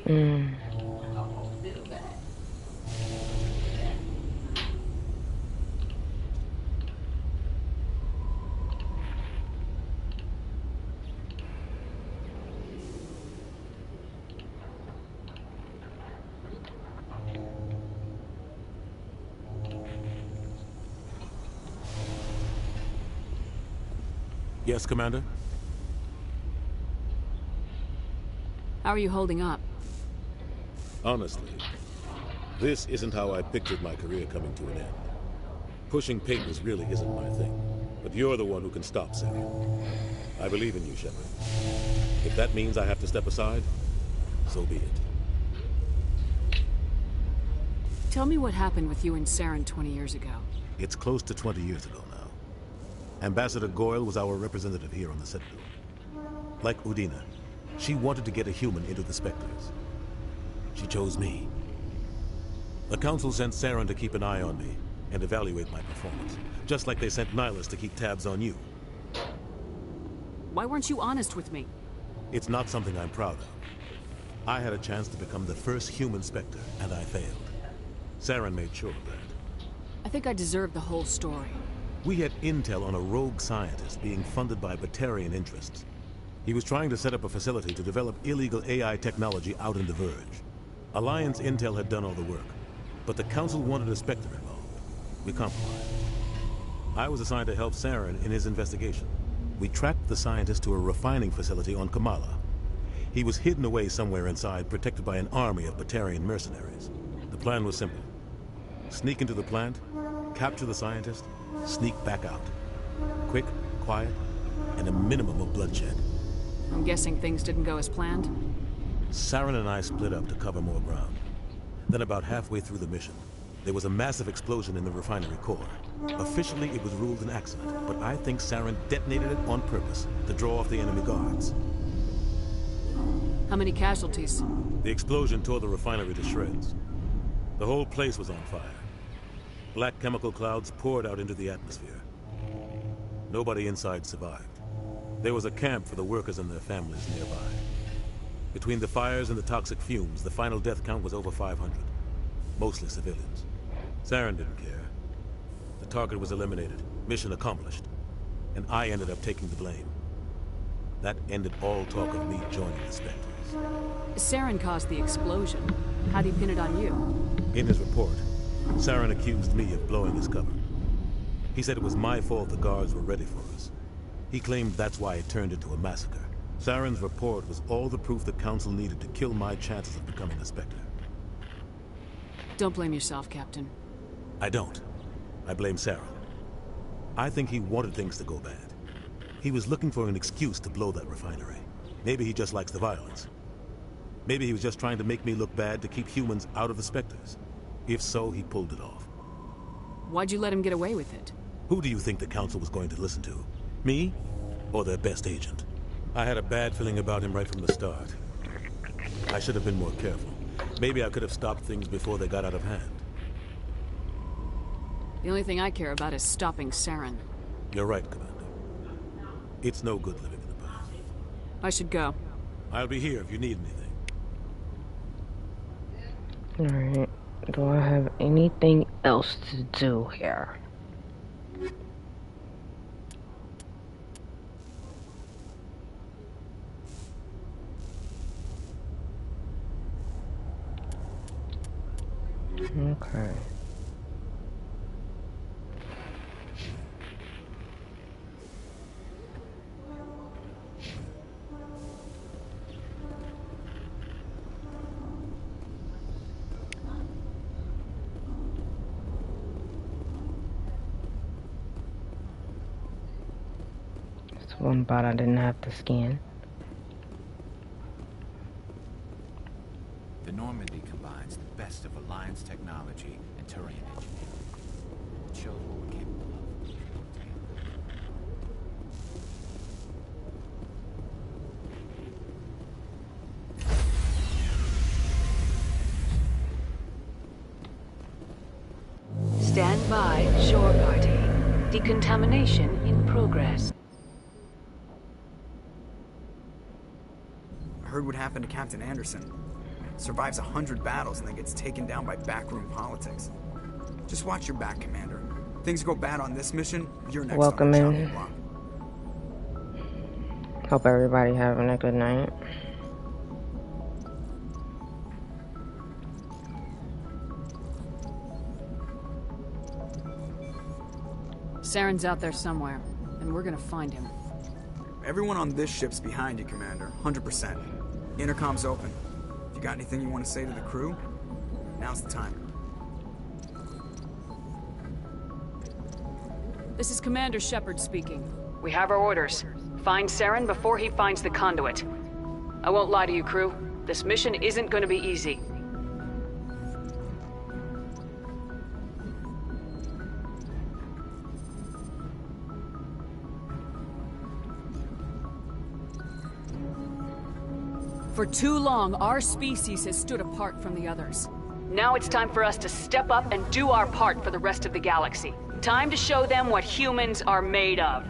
Mm. Yes, Commander? How are you holding up? Honestly, this isn't how I pictured my career coming to an end. Pushing papers really isn't my thing. But you're the one who can stop Sarah. I believe in you, Shepard. If that means I have to step aside, so be it. Tell me what happened with you and Saren 20 years ago. It's close to 20 years ago now. Ambassador Goyle was our representative here on the Citadel. Like Udina, she wanted to get a human into the Spectres. She chose me. The Council sent Saren to keep an eye on me and evaluate my performance, just like they sent Nihilus to keep tabs on you. Why weren't you honest with me? It's not something I'm proud of. I had a chance to become the first human Spectre, and I failed. Saren made sure of that. I think I deserve the whole story. We had intel on a rogue scientist being funded by Batarian interests. He was trying to set up a facility to develop illegal AI technology out in the Verge. Alliance intel had done all the work, but the Council wanted a Spectre involved. We compromised. I was assigned to help Saren in his investigation. We tracked the scientist to a refining facility on Kamala. He was hidden away somewhere inside, protected by an army of Batarian mercenaries. The plan was simple. Sneak into the plant, capture the scientist, sneak back out. Quick, quiet, and a minimum of bloodshed. I'm guessing things didn't go as planned? Saren and I split up to cover more ground. Then about halfway through the mission, there was a massive explosion in the refinery core. Officially, it was ruled an accident, but I think Saren detonated it on purpose to draw off the enemy guards. How many casualties? The explosion tore the refinery to shreds. The whole place was on fire. Black chemical clouds poured out into the atmosphere. Nobody inside survived. There was a camp for the workers and their families nearby. Between the fires and the toxic fumes, the final death count was over 500. Mostly civilians. Saren didn't care. The target was eliminated, mission accomplished. And I ended up taking the blame. That ended all talk of me joining the Spectres. Saren caused the explosion. How'd he pin it on you? In his report, Saren accused me of blowing his cover. He said it was my fault the guards were ready for us. He claimed that's why it turned into a massacre. Saren's report was all the proof the Council needed to kill my chances of becoming a Spectre. Don't blame yourself, Captain. I don't. I blame Saren. I think he wanted things to go bad. He was looking for an excuse to blow that refinery. Maybe he just likes the violence. Maybe he was just trying to make me look bad to keep humans out of the Spectres. If so, he pulled it off. Why'd you let him get away with it? Who do you think the Council was going to listen to? Me? Or their best agent? I had a bad feeling about him right from the start. I should have been more careful. Maybe I could have stopped things before they got out of hand. The only thing I care about is stopping Saren. You're right, Commander. It's no good living in the past. I should go. I'll be here if you need anything. Alright. Do I have anything else to do here? Okay. That's one bot I didn't have to scan. The Normandy combines the best of Alliance technology and Turian engineering. It shows what we're capable of. Stand by, shore party. Decontamination in progress. I heard what happened to Captain Anderson. survives 100 battles and then gets taken down by backroom politics. Just watch your back, Commander. Things go bad on this mission, you're next Welcome on the in. chopping block. Hope everybody having a good night. Saren's out there somewhere, and we're gonna find him. Everyone on this ship's behind you, Commander. 100%. Intercom's open. If you got anything you want to say to the crew, now's the time. This is Commander Shepard speaking. We have our orders. Find Saren before he finds the conduit. I won't lie to you, crew. This mission isn't going to be easy. For too long, our species has stood apart from the others. Now it's time for us to step up and do our part for the rest of the galaxy. Time to show them what humans are made of.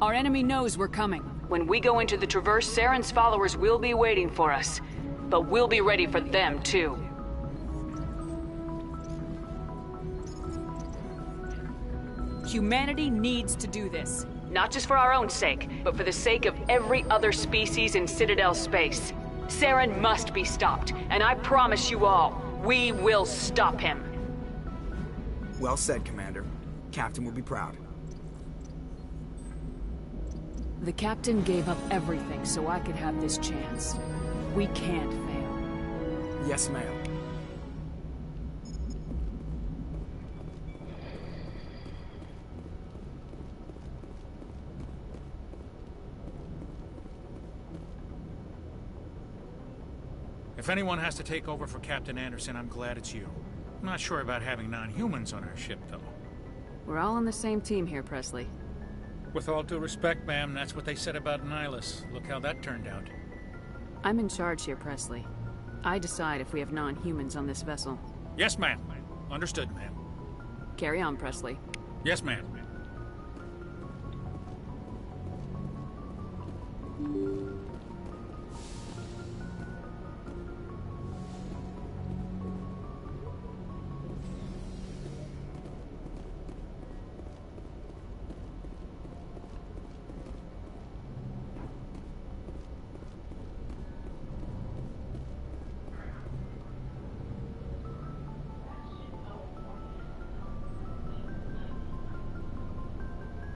Our enemy knows we're coming. When we go into the Traverse, Saren's followers will be waiting for us. But we'll be ready for them, too. Humanity needs to do this. Not just for our own sake, but for the sake of every other species in Citadel space. Saren must be stopped, and I promise you all, we will stop him. Well said, Commander. Captain will be proud. The captain gave up everything so I could have this chance. We can't fail. Yes, ma'am. If anyone has to take over for Captain Anderson, I'm glad it's you. I'm not sure about having non-humans on our ship, though. We're all on the same team here, Presley. With all due respect, ma'am, that's what they said about Nihilus. Look how that turned out. I'm in charge here, Presley. I decide if we have non-humans on this vessel. Yes, ma'am. Understood, ma'am. Carry on, Presley. Yes, ma'am.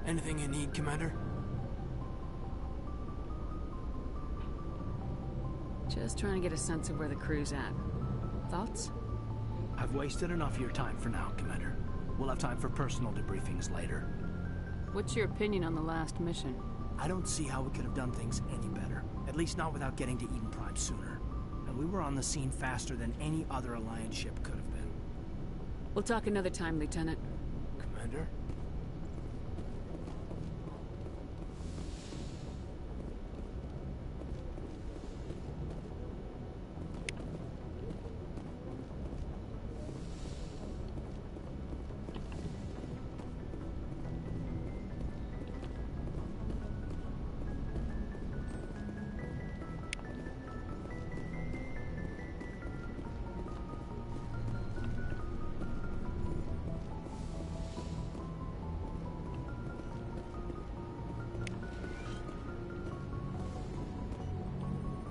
Anything you need, Commander? Just trying to get a sense of where the crew's at. Thoughts? I've wasted enough of your time for now, Commander. We'll have time for personal debriefings later. What's your opinion on the last mission? I don't see how we could have done things any better. At least not without getting to Eden Prime sooner. And we were on the scene faster than any other Alliance ship could have been. We'll talk another time, Lieutenant. Commander?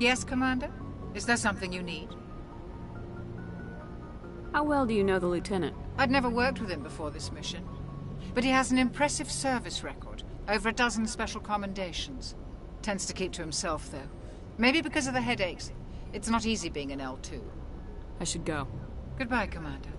Yes, Commander? Is there something you need? How well do you know the Lieutenant? I'd never worked with him before this mission. But he has an impressive service record. Over a dozen special commendations. Tends to keep to himself, though. Maybe because of the headaches. It's not easy being an L2. I should go. Goodbye, Commander.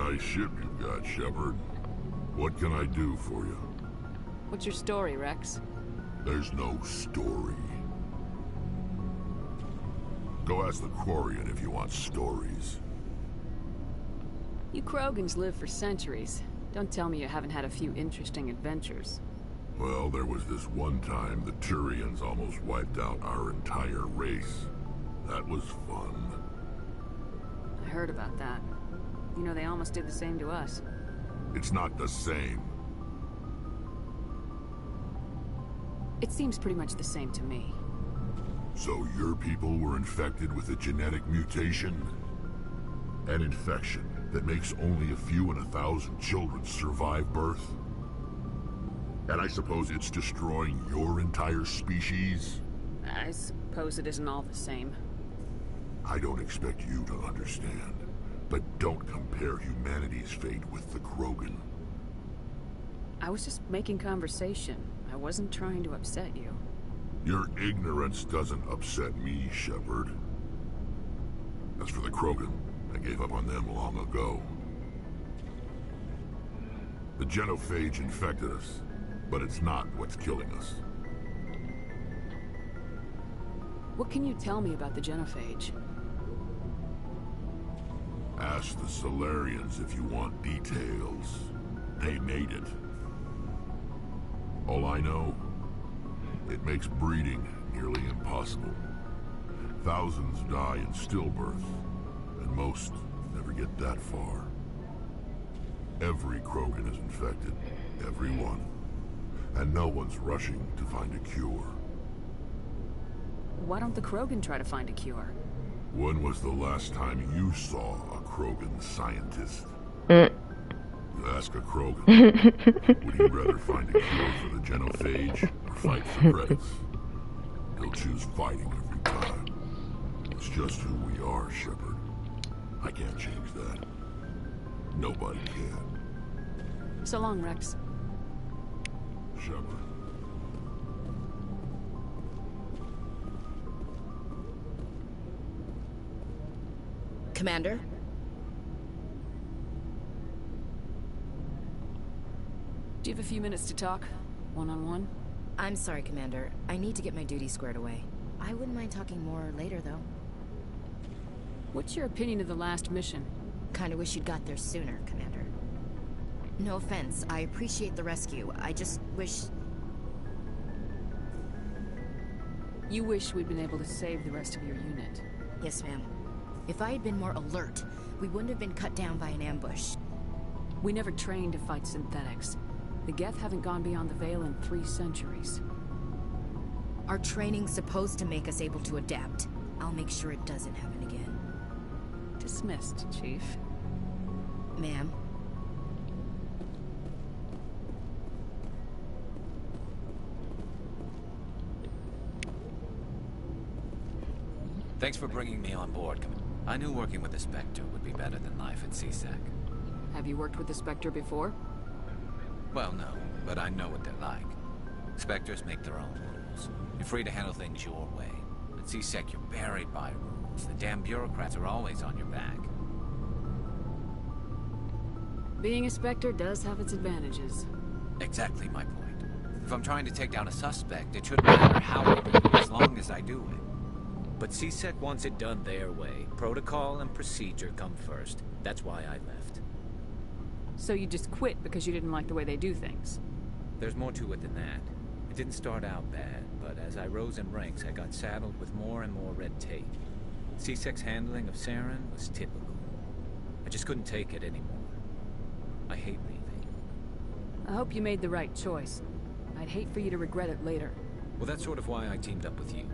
Nice ship you've got, Shepard. What can I do for you? What's your story, Rex? There's no story. Go ask the Quarian if you want stories. You Krogans live for centuries. Don't tell me you haven't had a few interesting adventures. Well, there was this one time the Turians almost wiped out our entire race. That was fun. I heard about that. You know, they almost did the same to us. It's not the same. It seems pretty much the same to me. So your people were infected with a genetic mutation? An infection that makes only a few in 1,000 children survive birth? And I suppose it's destroying your entire species? I suppose it isn't all the same. I don't expect you to understand, but don't compare humanity's fate with the Krogan. I was just making conversation. I wasn't trying to upset you. Your ignorance doesn't upset me, Shepard. As for the Krogan, I gave up on them long ago. The genophage infected us, but it's not what's killing us. What can you tell me about the genophage? Ask the Solarians if you want details. They made it. All I know, it makes breeding nearly impossible. Thousands die in stillbirth, and most never get that far. Every Krogan is infected, every one. And no one's rushing to find a cure. Why don't the Krogan try to find a cure? When was the last time you saw a Krogan scientist? Ask a Krogan. Would he rather find a cure for the genophage or fight for credits? He'll choose fighting every time. It's just who we are, Shepard. I can't change that. Nobody can. So long, Rex. Shepard. Commander? Do you have a few minutes to talk? One-on-one? I'm sorry, Commander. I need to get my duties squared away. I wouldn't mind talking more later, though. What's your opinion of the last mission? Kinda wish you'd got there sooner, Commander. No offense, I appreciate the rescue. I just wish... You wish we'd been able to save the rest of your unit. Yes, ma'am. If I had been more alert, we wouldn't have been cut down by an ambush. We never trained to fight synthetics. The Geth haven't gone beyond the Veil in 3 centuries. Our training's supposed to make us able to adapt. I'll make sure it doesn't happen again. Dismissed, Chief. Ma'am? Thanks for bringing me on board. I knew working with the Spectre would be better than life at C-Sec. Have you worked with the Spectre before? Well, no, but I know what they're like. Spectres make their own rules. You're free to handle things your way. At C-Sec, you're buried by rules. The damn bureaucrats are always on your back. Being a Spectre does have its advantages. Exactly my point. If I'm trying to take down a suspect, it shouldn't matter how I do it, as long as I do it. But C-Sec wants it done their way. Protocol and procedure come first. That's why I left. So you just quit because you didn't like the way they do things? There's more to it than that. It didn't start out bad, but as I rose in ranks, I got saddled with more and more red tape. C-Sec's handling of Saren was typical. I just couldn't take it anymore. I hate leaving. I hope you made the right choice. I'd hate for you to regret it later. Well, that's sort of why I teamed up with you.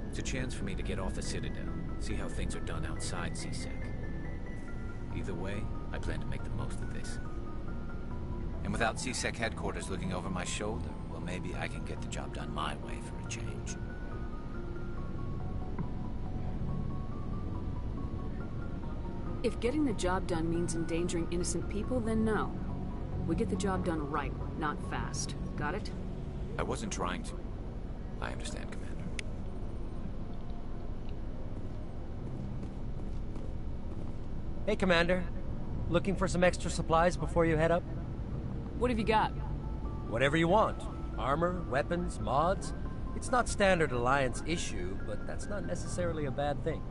It's a chance for me to get off the Citadel, see how things are done outside C-Sec. Either way, I plan to make the most of this. And without C-Sec headquarters looking over my shoulder, well, maybe I can get the job done my way for a change. If getting the job done means endangering innocent people, then no. We get the job done right, not fast. Got it? I wasn't trying to. I understand, Commander. Hey, Commander. Looking for some extra supplies before you head up? What have you got? Whatever you want. Armor, weapons, mods. It's not standard Alliance issue, but that's not necessarily a bad thing.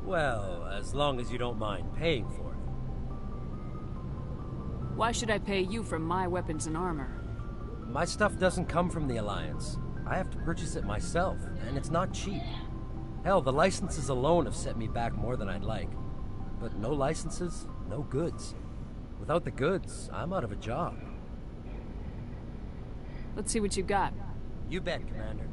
Well, as long as you don't mind paying for it. Why should I pay you for my weapons and armor? My stuff doesn't come from the Alliance. I have to purchase it myself, and it's not cheap. Hell, the licenses alone have set me back more than I'd like. But no licenses, no goods. Without the goods, I'm out of a job. Let's see what you got. You bet, Commander.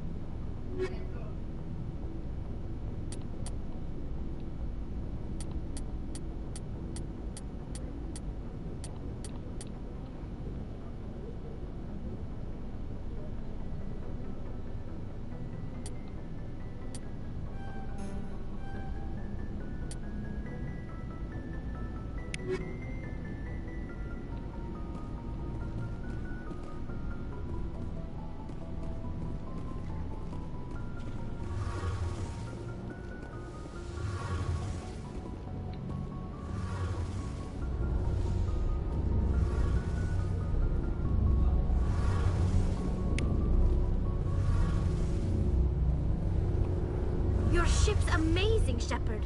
Your ship's amazing, Shepard.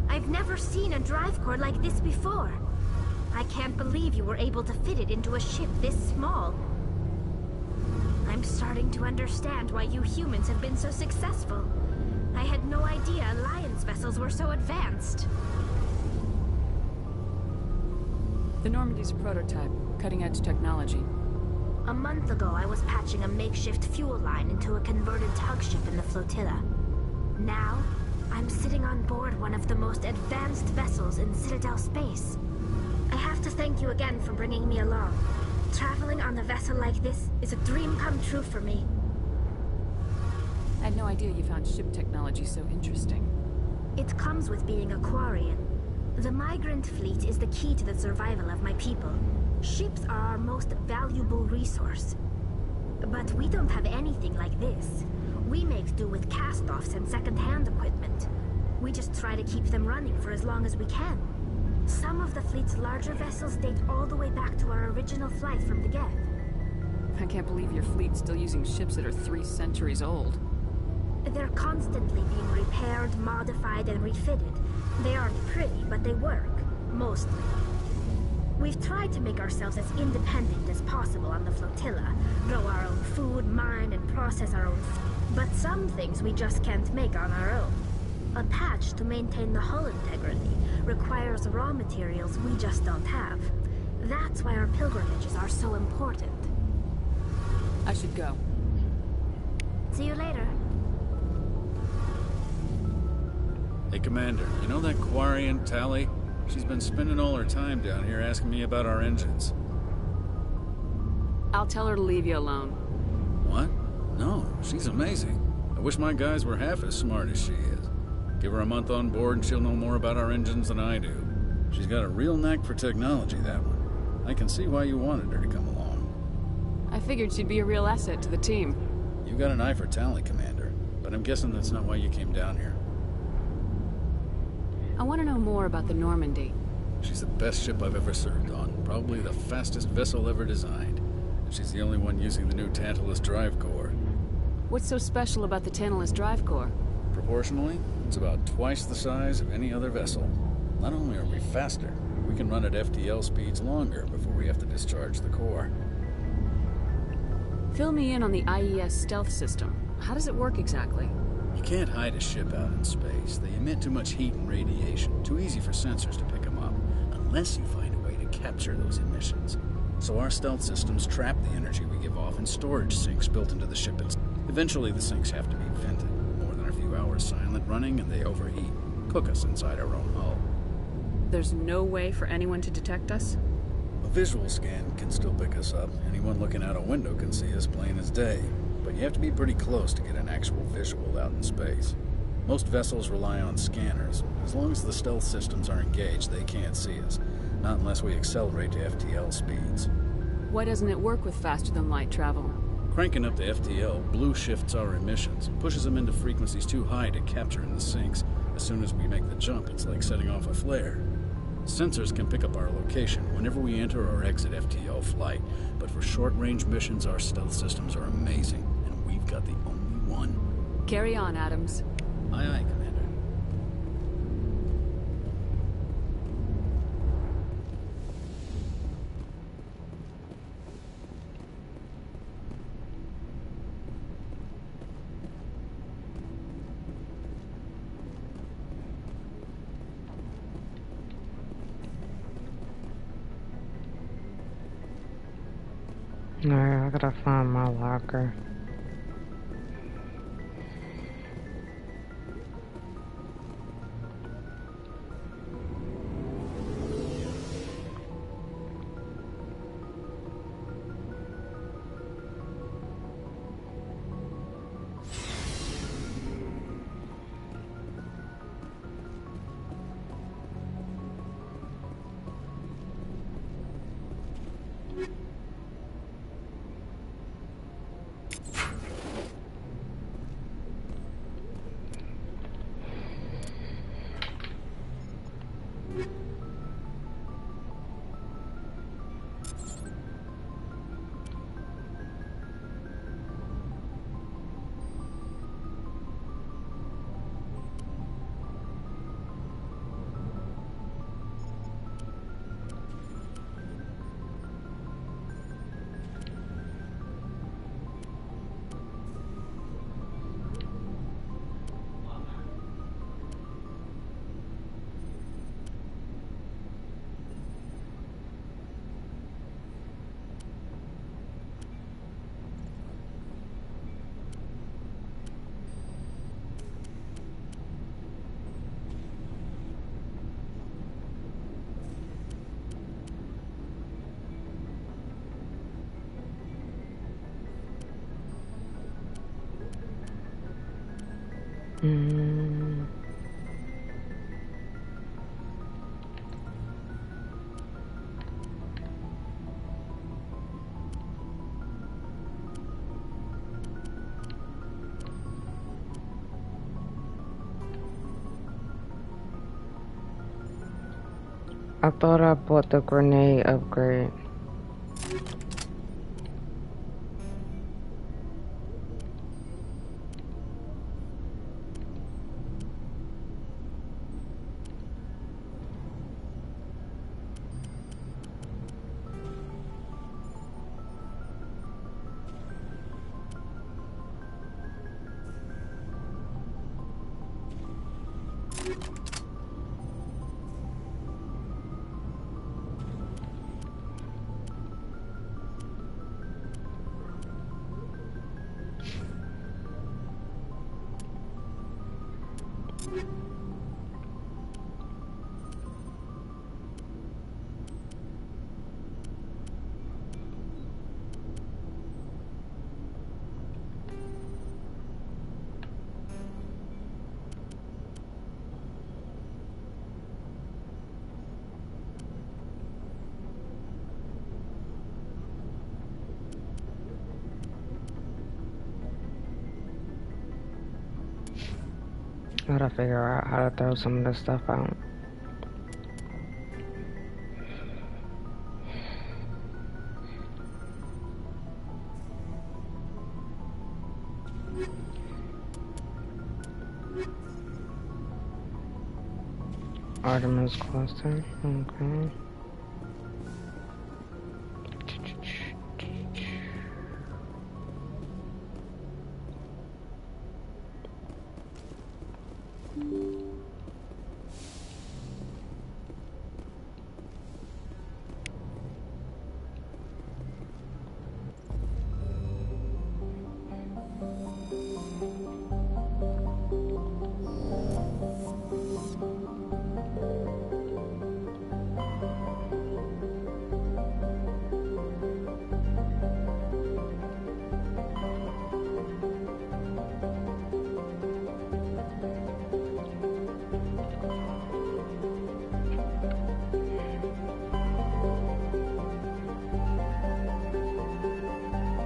I've never seen a drive core like this before. I can't believe you were able to fit it into a ship this small. I'm starting to understand why you humans have been so successful. I had no idea Alliance vessels were so advanced. The Normandy's a prototype, cutting-edge technology. A month ago, I was patching a makeshift fuel line into a converted tug ship in the flotilla. Now, I'm sitting on board one of the most advanced vessels in Citadel space. I have to thank you again for bringing me along. Traveling on a vessel like this is a dream come true for me. I had no idea you found ship technology so interesting. It comes with being a Quarian. The migrant fleet is the key to the survival of my people. Ships are our most valuable resource. But we don't have anything like this. We make do with cast-offs and second-hand equipment. We just try to keep them running for as long as we can. Some of the fleet's larger vessels date all the way back to our original flight from the Geth. I can't believe your fleet's still using ships that are 3 centuries old. They're constantly being repaired, modified, and refitted. They aren't pretty, but they work. Mostly. We've tried to make ourselves as independent as possible on the flotilla. Grow our own food, mine, and process our own but some things we just can't make on our own. A patch to maintain the hull integrity requires raw materials we just don't have. That's why our pilgrimages are so important. I should go. See you later. Hey, Commander, you know that Quarian, Tali? She's been spending all her time down here asking me about our engines. I'll tell her to leave you alone. What? No, she's amazing. I wish my guys were half as smart as she is. Give her a month on board and she'll know more about our engines than I do. She's got a real knack for technology, that one. I can see why you wanted her to come along. I figured she'd be a real asset to the team. You got an eye for Tali, Commander, but I'm guessing that's not why you came down here. I want to know more about the Normandy. She's the best ship I've ever served on. Probably the fastest vessel ever designed. And she's the only one using the new Tantalus drive core. What's so special about the Tantalus drive core? Proportionally, it's about twice the size of any other vessel. Not only are we faster, we can run at FTL speeds longer before we have to discharge the core. Fill me in on the IES stealth system. How does it work exactly? You can't hide a ship out in space. They emit too much heat and radiation. Too easy for sensors to pick them up, unless you find a way to capture those emissions. So our stealth systems trap the energy we give off in storage sinks built into the ship. Eventually the sinks have to be vented. More than a few hours silent running and they overheat. Cook us inside our own hull. There's no way for anyone to detect us? A visual scan can still pick us up. Anyone looking out a window can see us plain as day. But you have to be pretty close to get an actual visual out in space. Most vessels rely on scanners. As long as the stealth systems are engaged, they can't see us. Not unless we accelerate to FTL speeds. Why doesn't it work with faster-than-light travel? Cranking up to FTL blue shifts our emissions, pushes them into frequencies too high to capture in the sinks. As soon as we make the jump, it's like setting off a flare. Sensors can pick up our location whenever we enter or exit FTO flight, but for short-range missions, our stealth systems are amazing, and we've got the only one. Carry on, Adams. Aye, aye, Commander. Alright, I gotta find my locker. I thought I bought the grenade upgrade. Gotta figure out how to throw some of this stuff out. Artemis cluster, okay.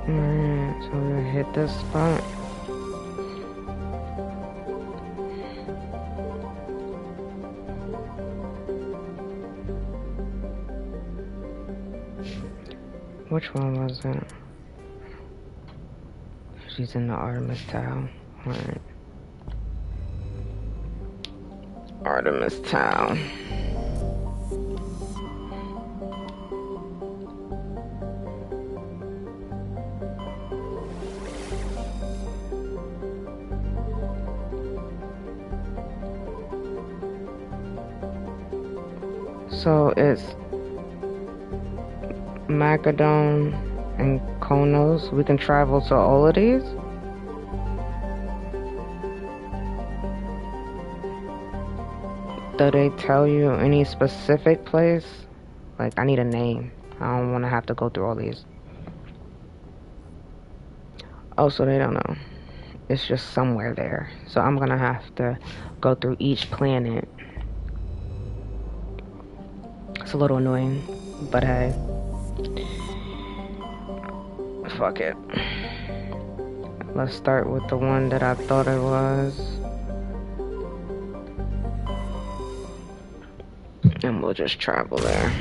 Alright, so we're gonna hit this spot. Which one was it? She's in the Artemis Tau. Alright. Artemis Tau. So it's Macedon and Konos. We can travel to all of these? Do they tell you any specific place? Like, I need a name. I don't want to have to go through all these. Oh, so they don't know. It's just somewhere there. So I'm gonna have to go through each planet. It's a little annoying, but hey. Fuck it. Let's start with the one that I thought it was. And we'll just travel there.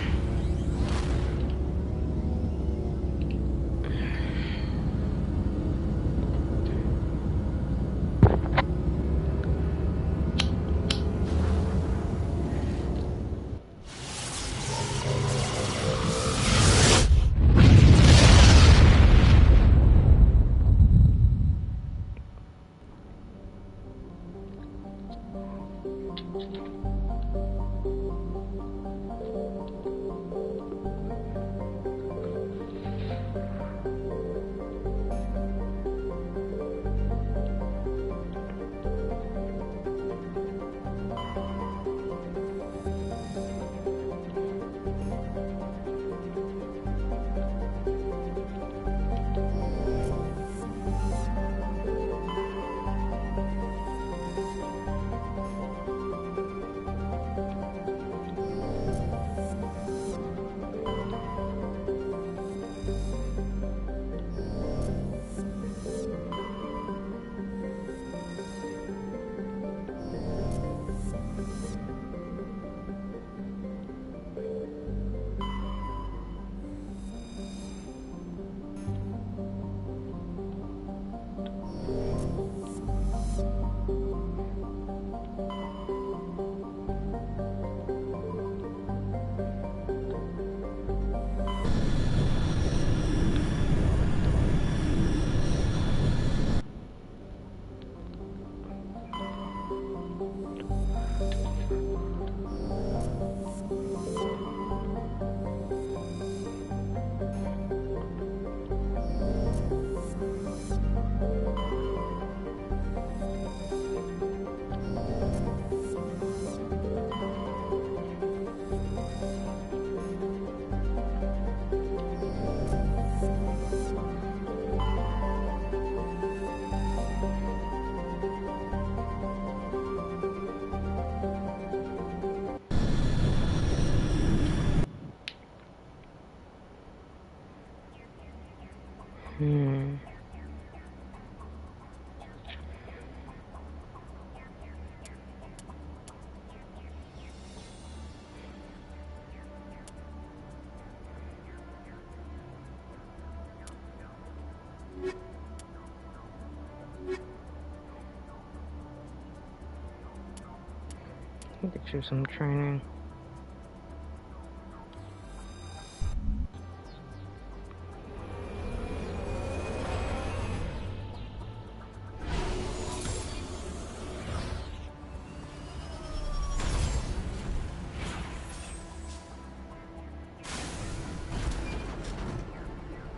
Get you some training.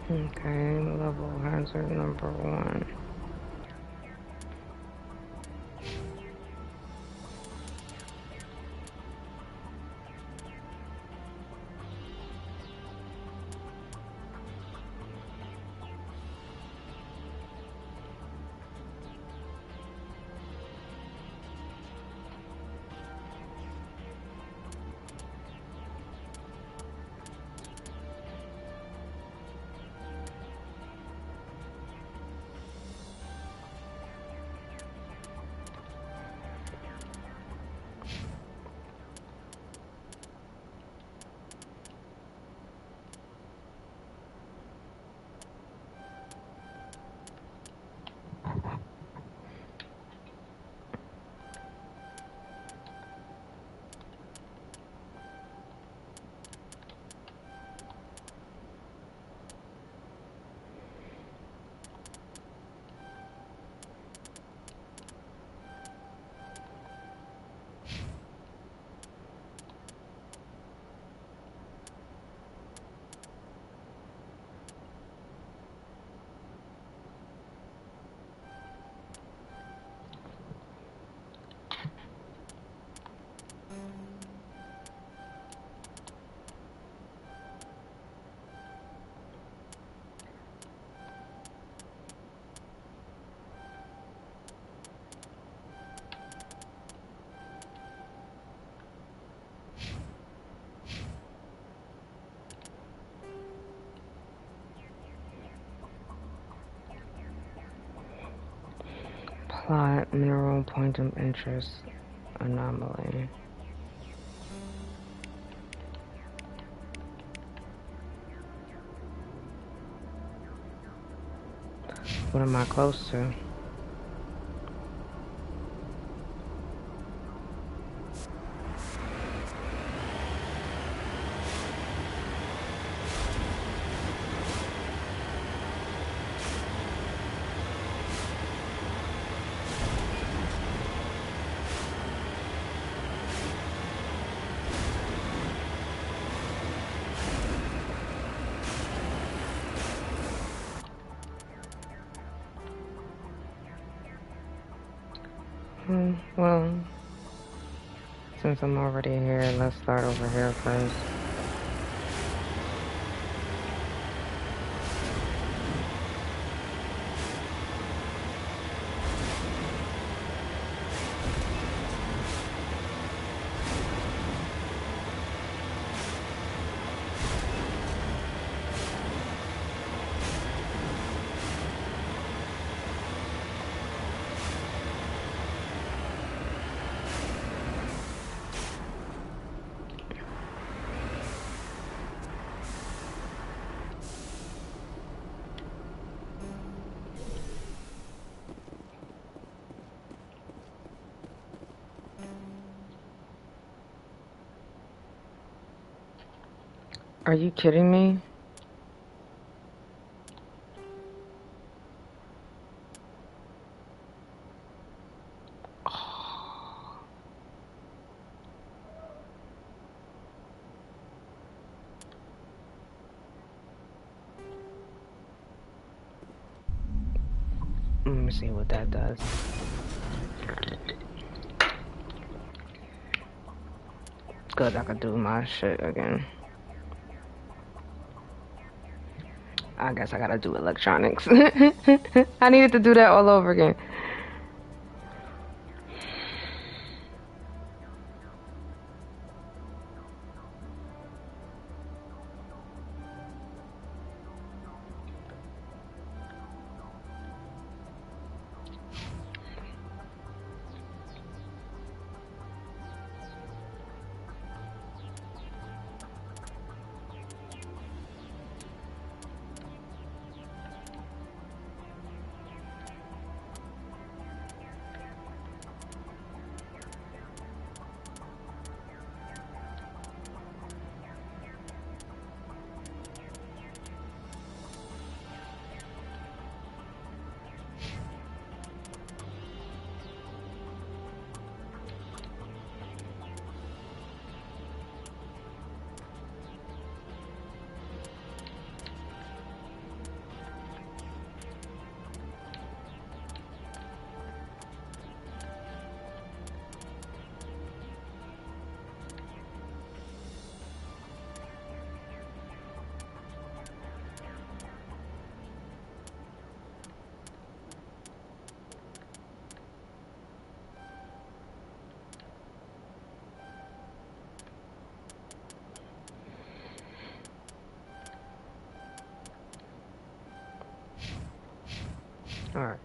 Okay, level hazard number 1. Plot, mineral, point of interest, anomaly. What am I close to? Well, since I'm already here, let's start over here first. Are you kidding me? Let me see what that does. Good, I could do my shit again. I guess I gotta do electronics. I needed to do that all over again. Alright.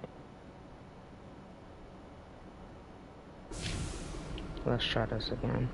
Let's try this again.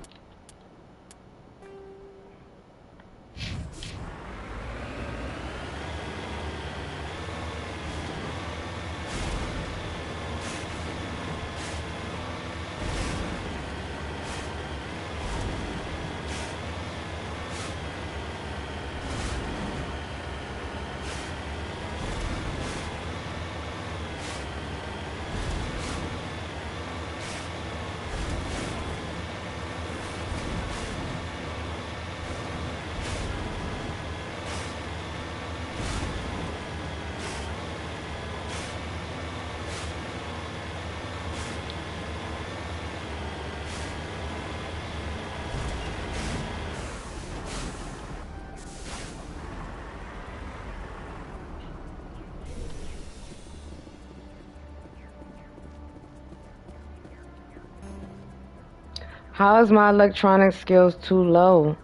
How is my electronic skills too low?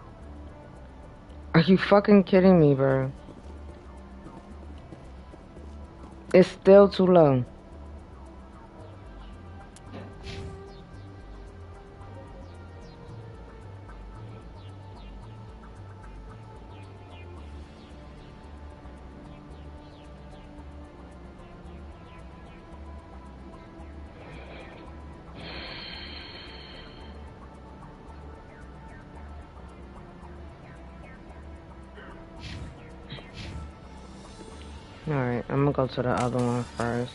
Are you fucking kidding me, bro? It's still too low. Alright, I'm gonna go to the other one first.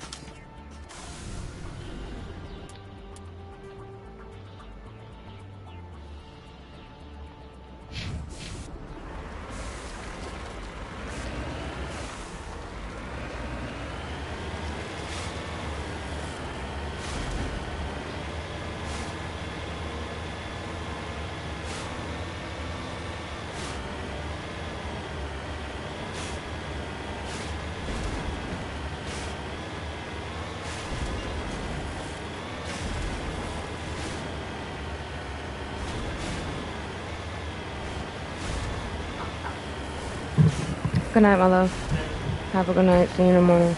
Good night, my love. Have a good night. See you in the morning.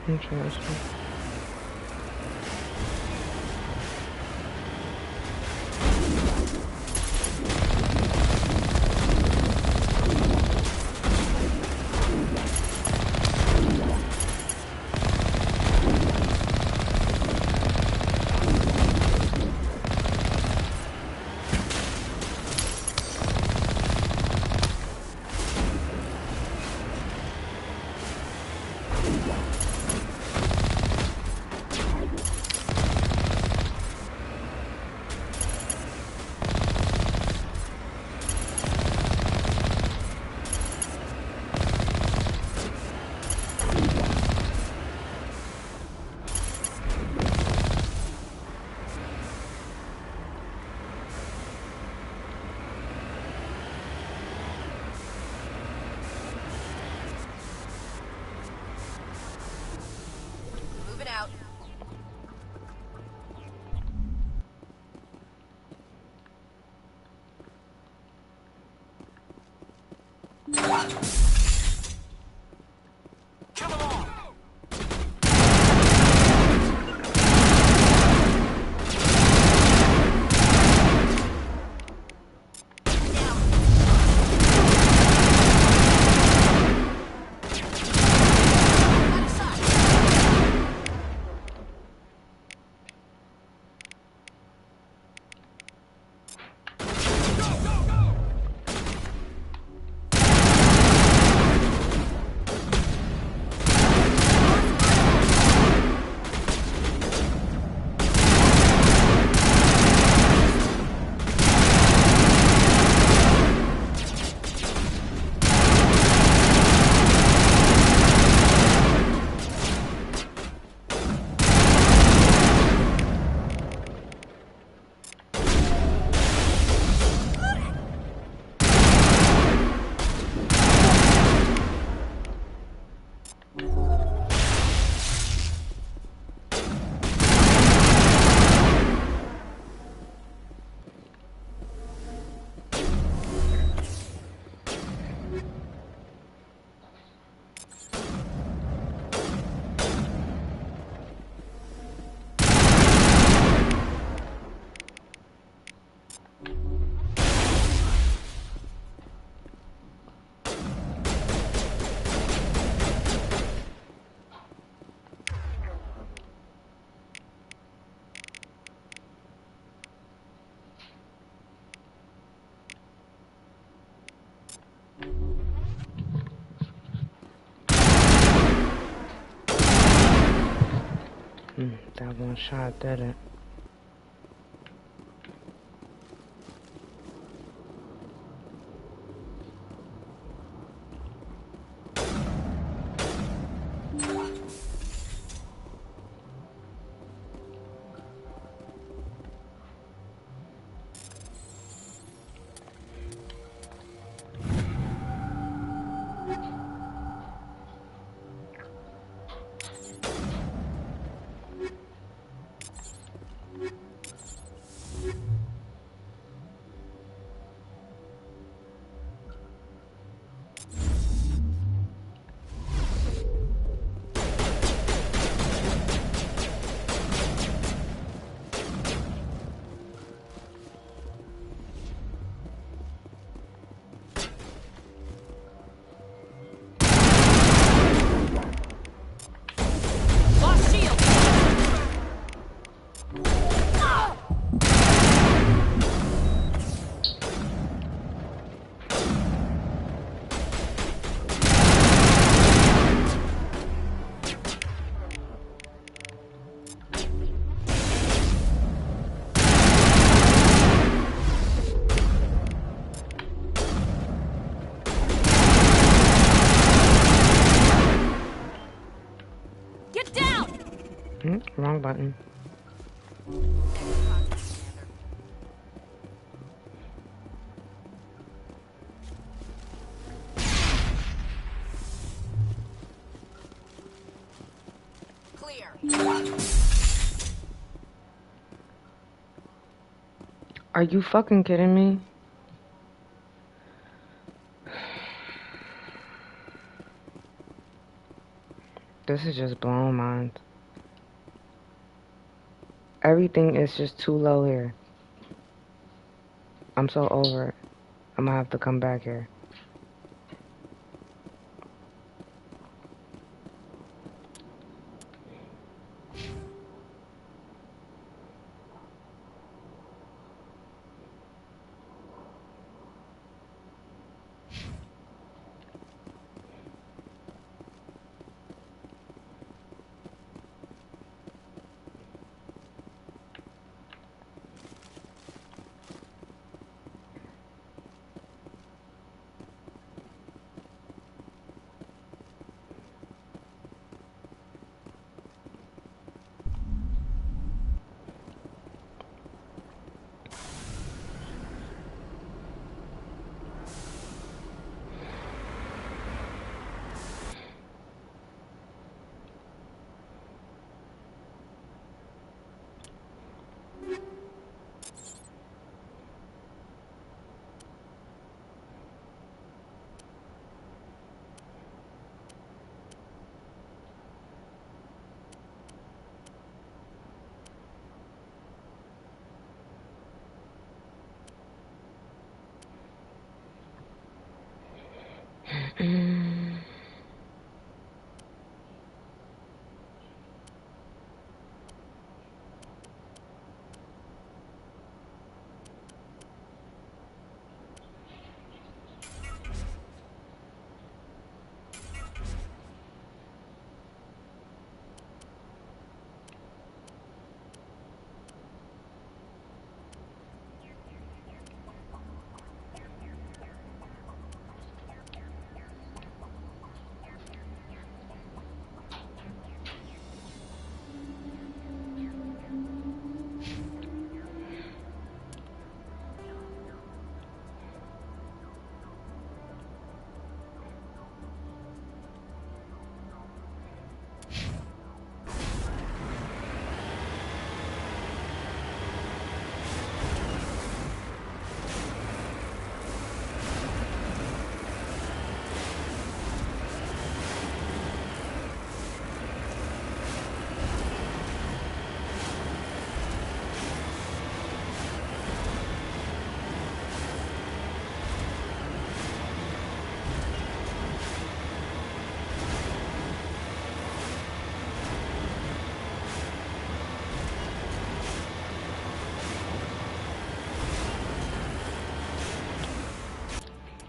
Interesting. That one shot did it. Wrong button. Clear. Are you fucking kidding me? This is just blowing minds. Everything is just too low here. I'm so over it. I'm gonna have to come back here.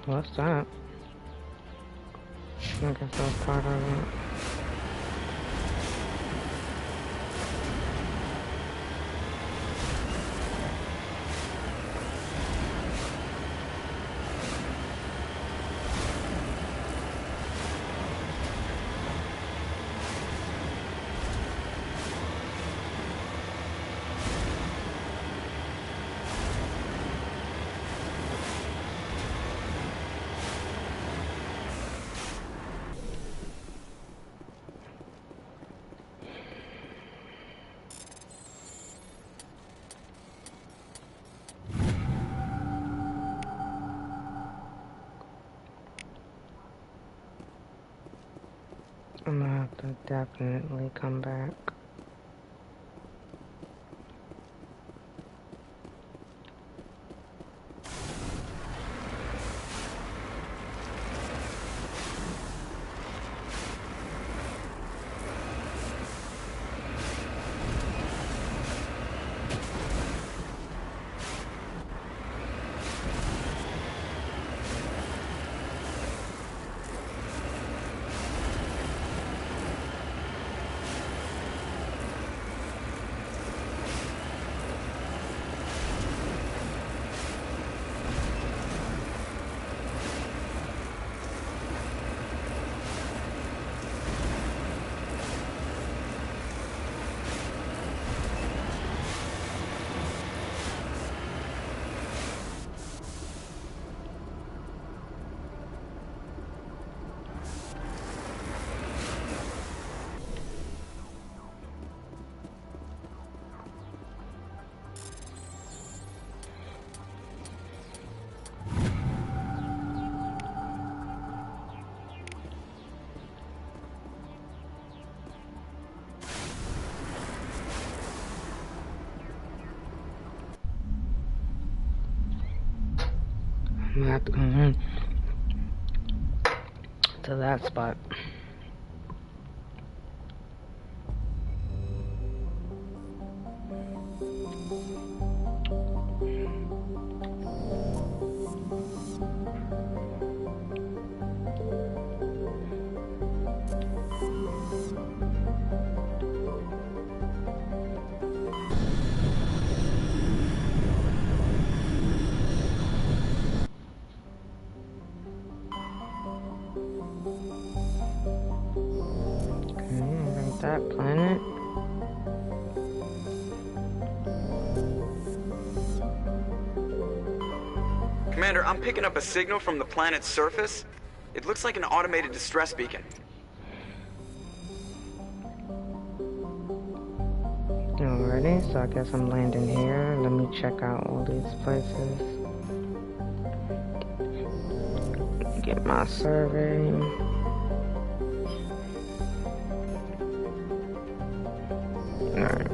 What's that? I guess that's part of it. I'm gonna have to definitely come back. gonna have to come to that spot. That planet. Commander, I'm picking up a signal from the planet's surface. It looks like an automated distress beacon. Alrighty, so I guess I'm landing here. Let me check out all these places. Get my survey. Alright.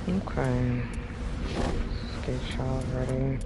Okay. Skate shot ready.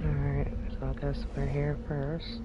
Alright, so I guess we're here first.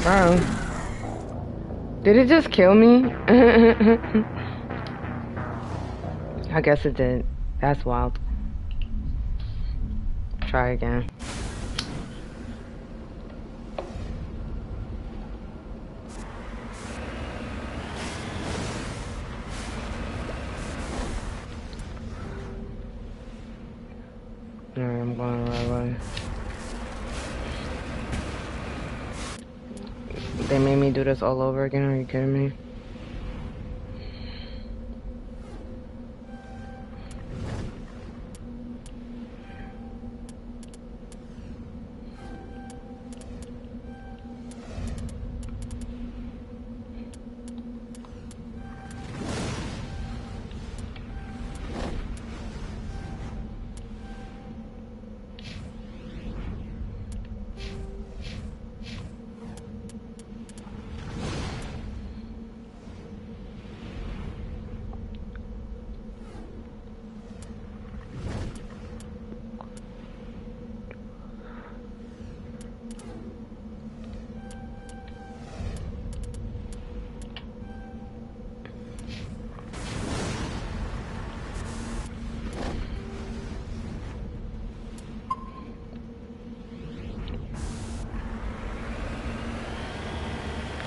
Bro. Did it just kill me? I guess it did. That's wild. Try again. Alright, I'm going the right way. They made me do this all over again, are you kidding me?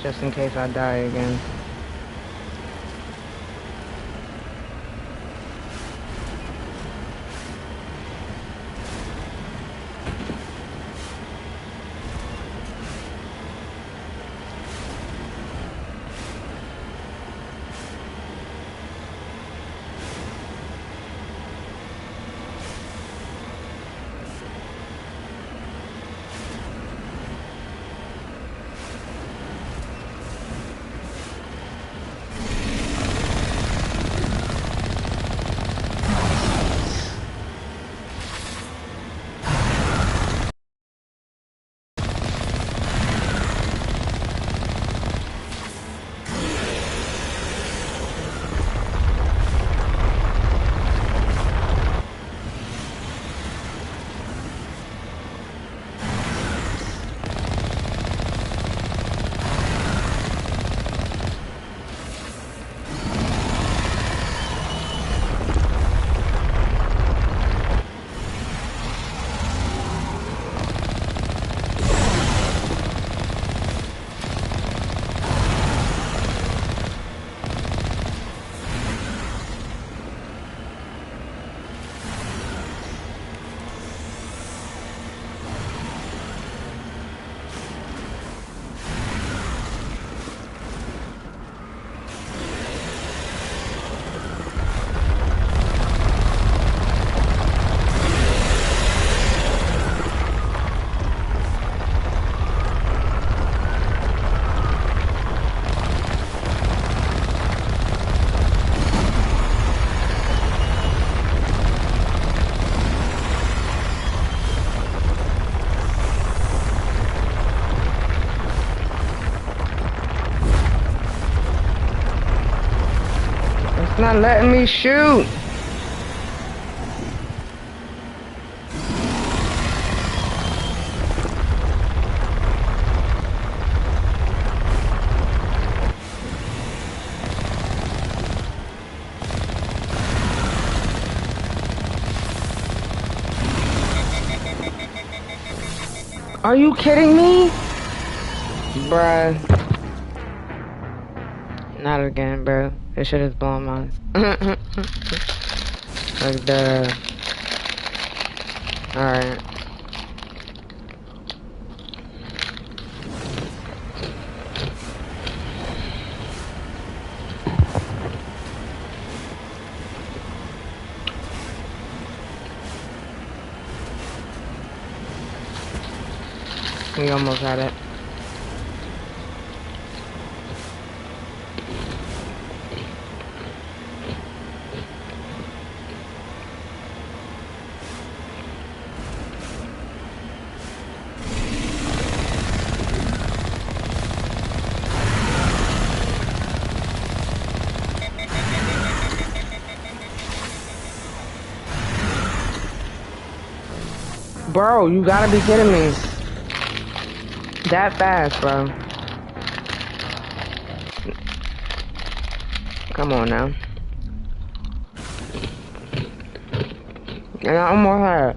just in case I die again. Not letting me shoot. Are you kidding me? Bruh. Not again, bro. This shit is blowing my like the alright. We almost had it. Bro, you gotta be kidding me. That fast, bro. Come on now. And I almost had it.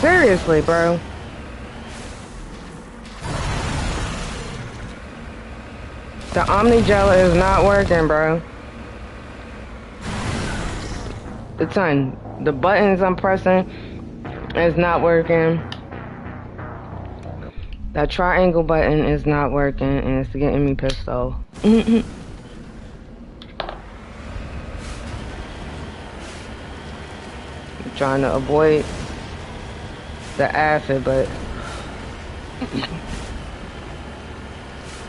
Seriously, bro. The Omni Gel is not working, bro. The ton. The buttons I'm pressing is not working. That triangle button is not working, and it's getting me pissed off. trying to avoid the acid, but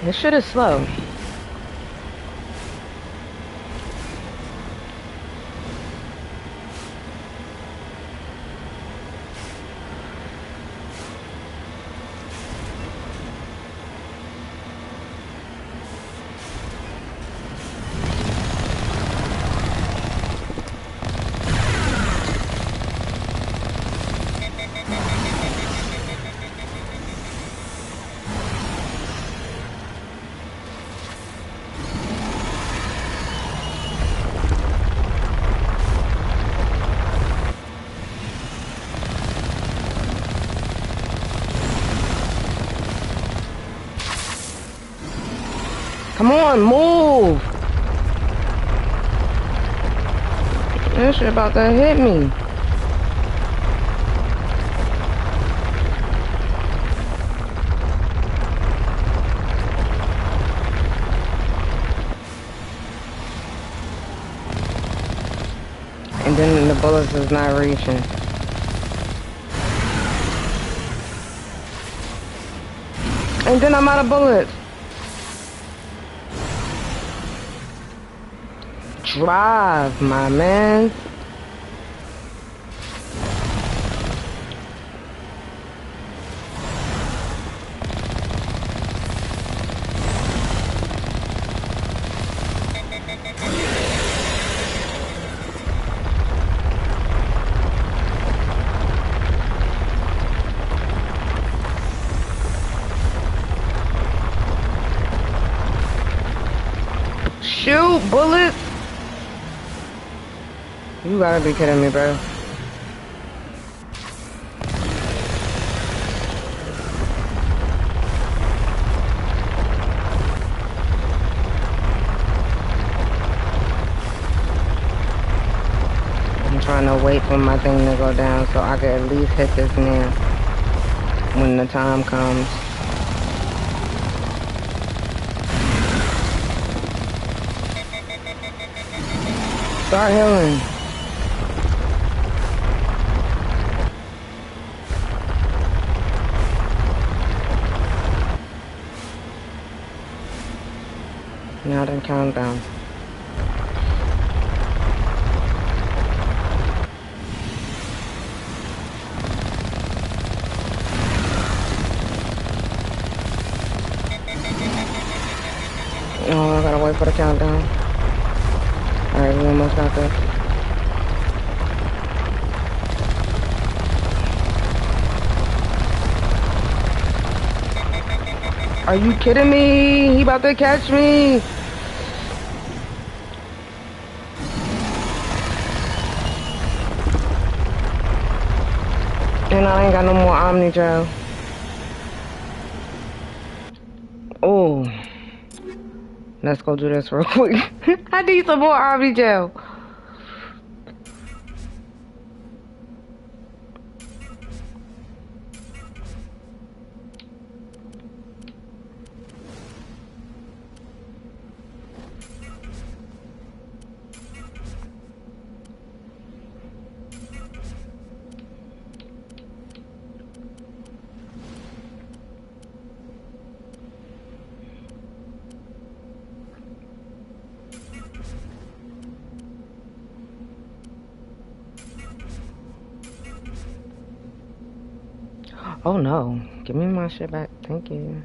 this shit is slow. Come on, move! That shit about to hit me. And then the bullets is not reaching. And then I'm out of bullets. Drive, my man. Shoot, bullets. You gotta be kidding me, bro. I'm trying to wait for my thing to go down so I can at least hit this now when the time comes. Start healing. Now then countdown. Oh, I gotta wait for the countdown. Alright, we almost got this. Are you kidding me? He about to catch me. And I ain't got no more Omni gel. Oh. Let's go do this real quick. I need some more Omni gel. Oh no, give me my shit back, thank you.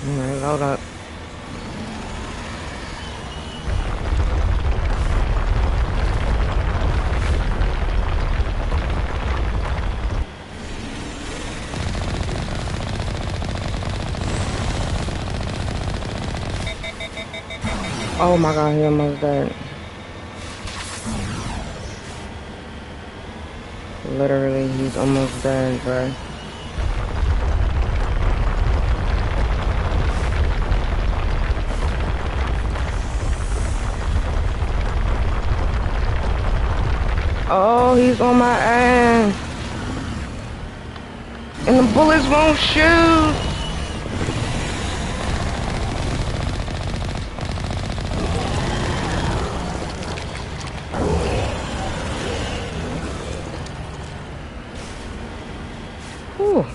Alright, load up. Oh my god, he almost died. Literally, he's almost dead, bro. Oh, he's on my ass. And the bullets won't shoot. Whew.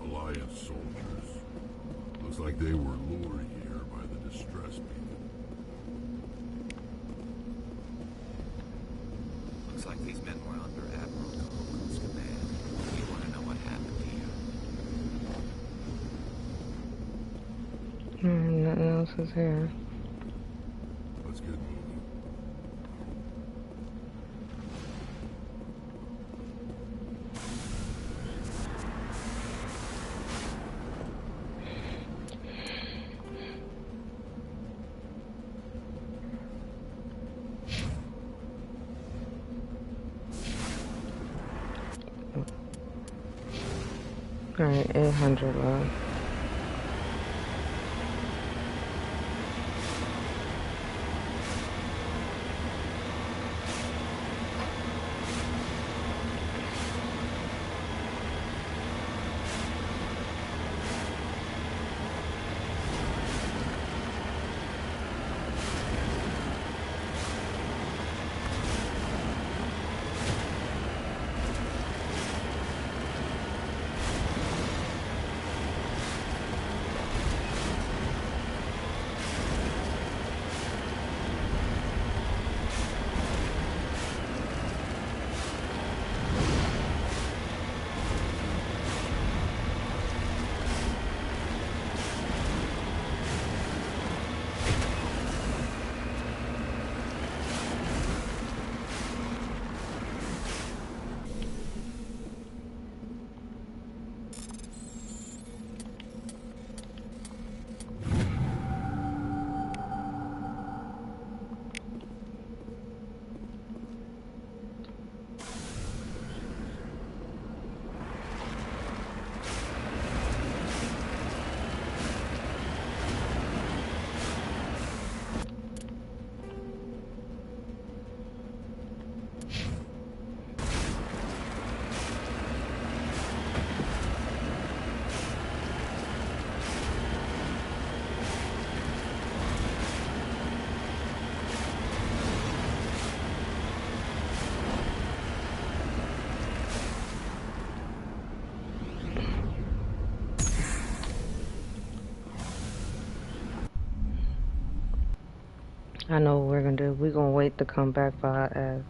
Alliance soldiers. Looks like they were lured here by the distress beacon. Looks like these men were under Admiral Krogan's command. You want to know what happened here? Nothing else is here. Let's get moving. Alright, 800 left. I know what we're gonna do. We're gonna wait to come back for our ass.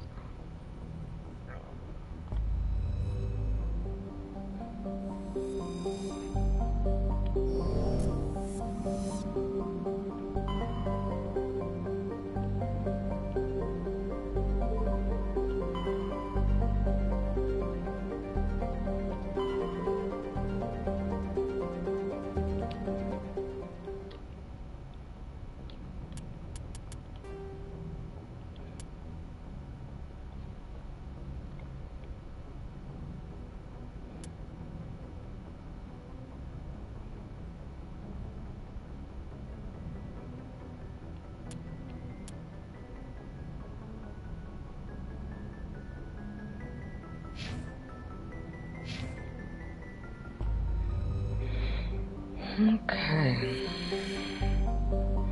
Okay.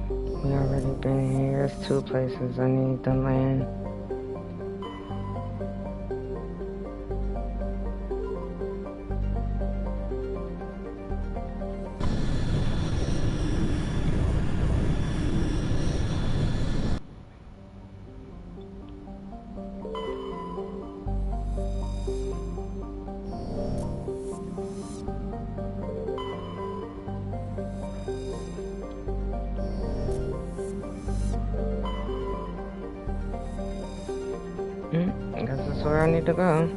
We already been here. There's 2 places I need to land. That's where I need to go.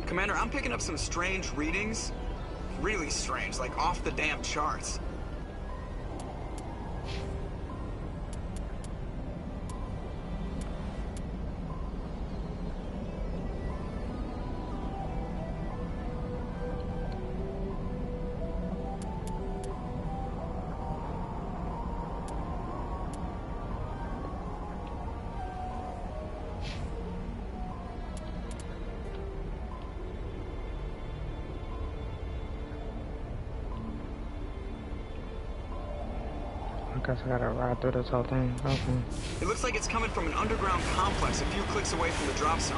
Commander, I'm picking up some strange readings. Really strange, like off the damn charts. I guess I gotta ride through this whole thing. Okay. It looks like it's coming from an underground complex a few clicks away from the drop zone.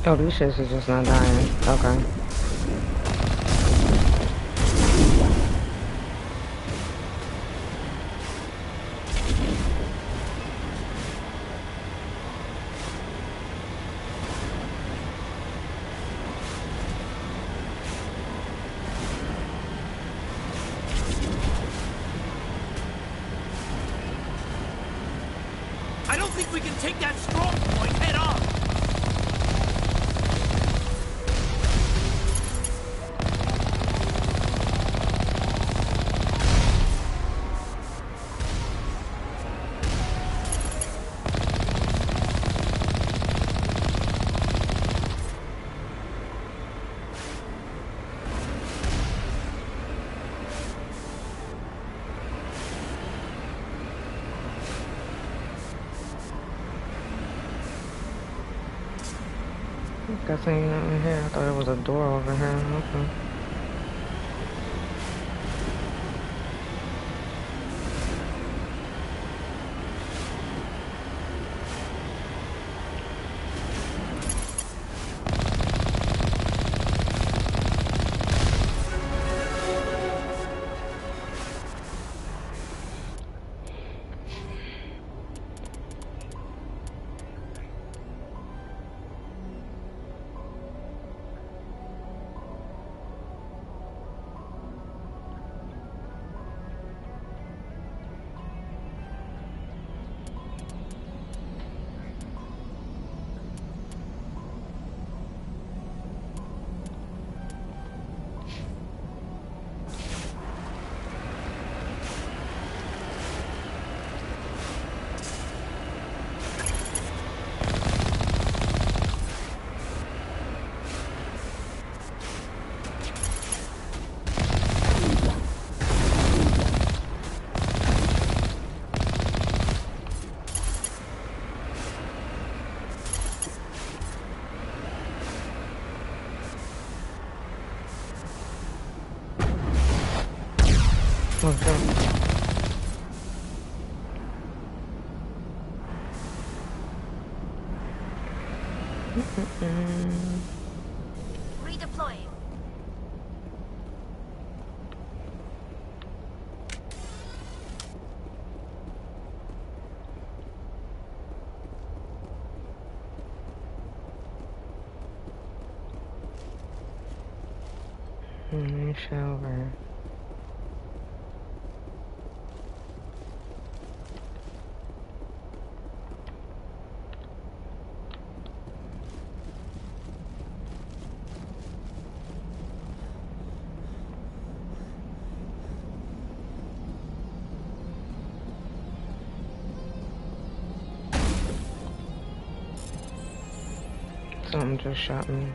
Oh, these shits are just not dying. Okay. I don't think we can take that strong point head on. Guess ain't nothing here. I thought there was a door over here. Okay. Redeploying. Shower. Something just shot me.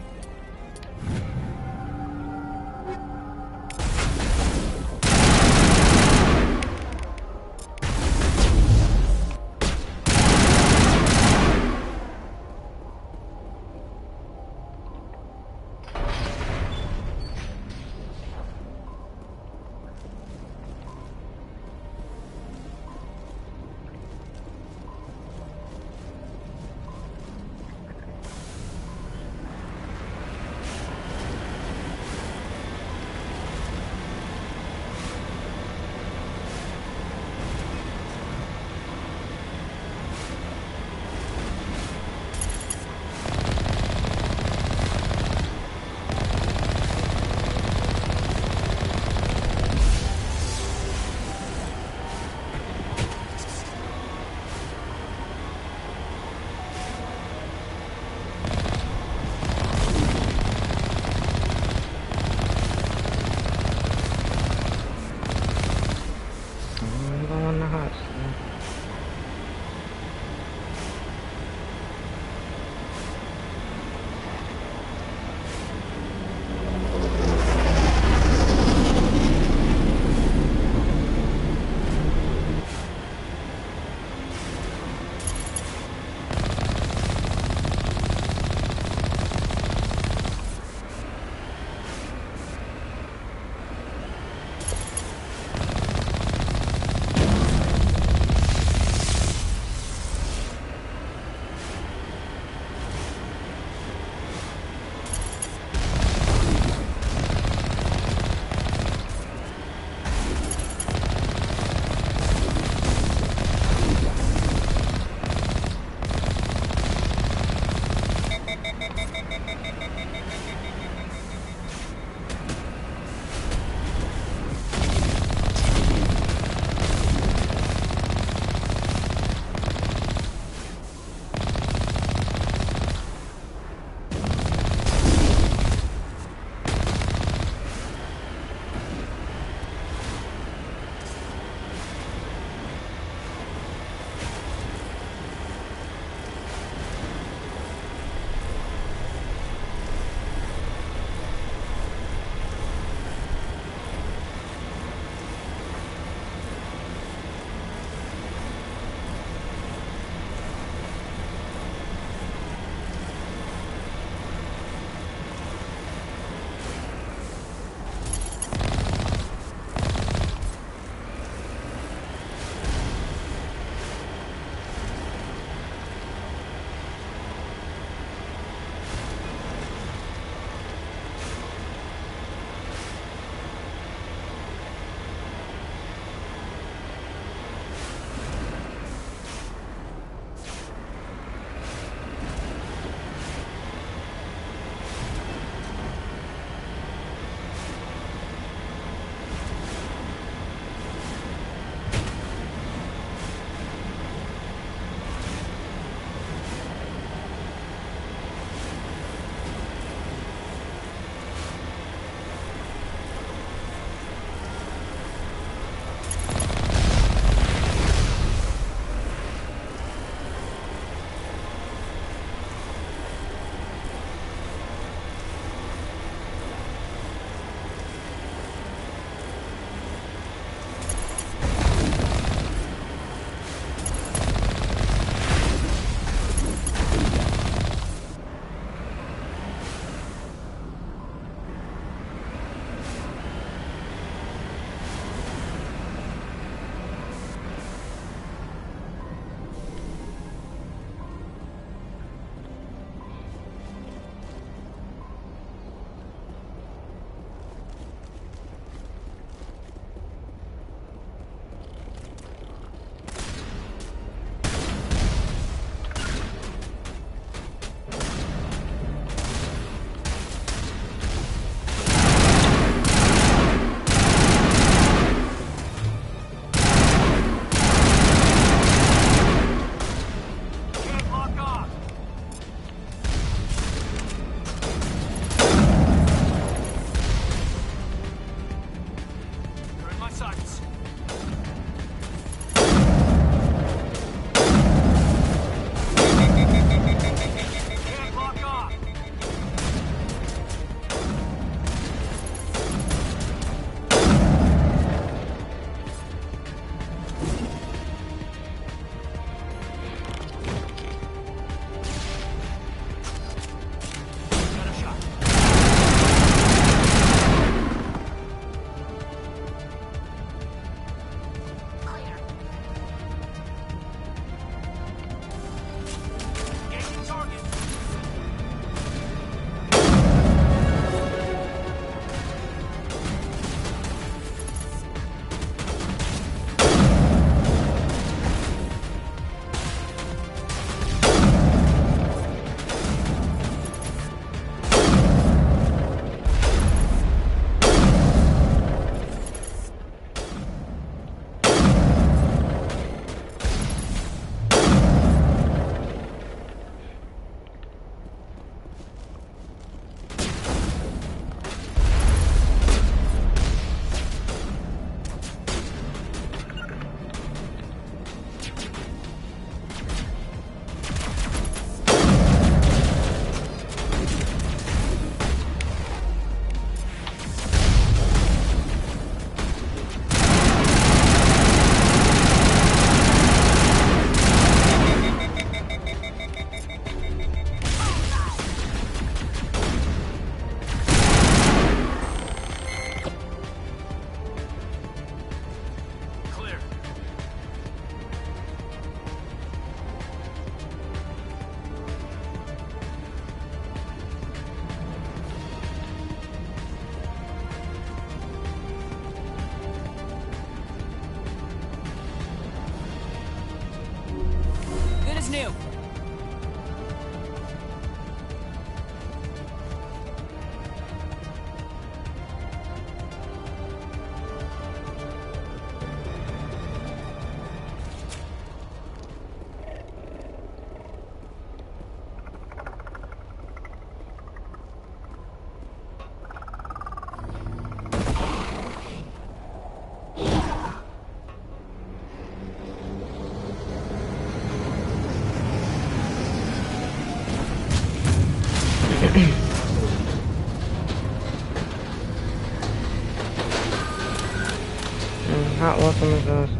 How awesome is this?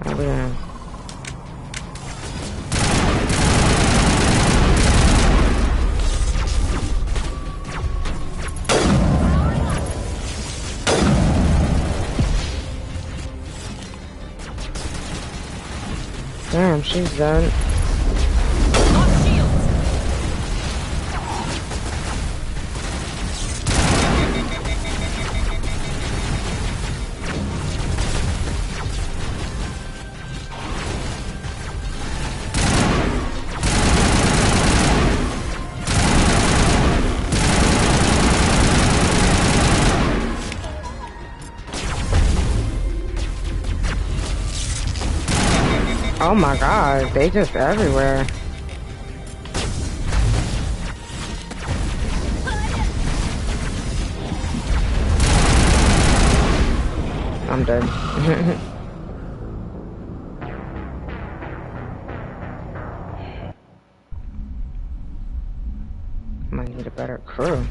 Oh, yeah. Damn, she's done. Oh my god, they just everywhere. I'm dead. Might need a better crew.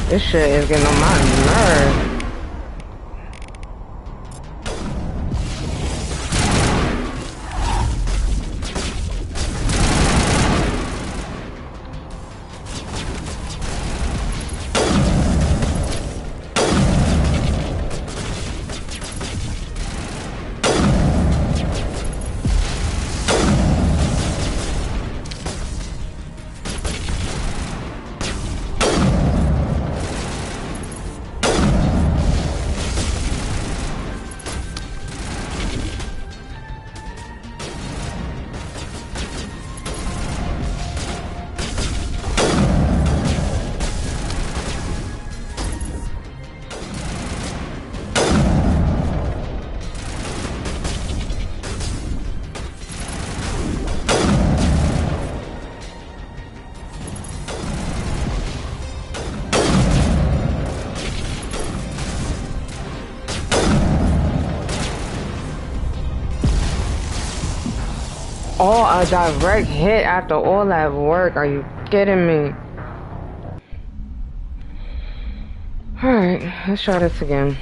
This shit is getting on my nerves. Oh, a direct hit after all that work. Are you kidding me? Alright, let's try this again.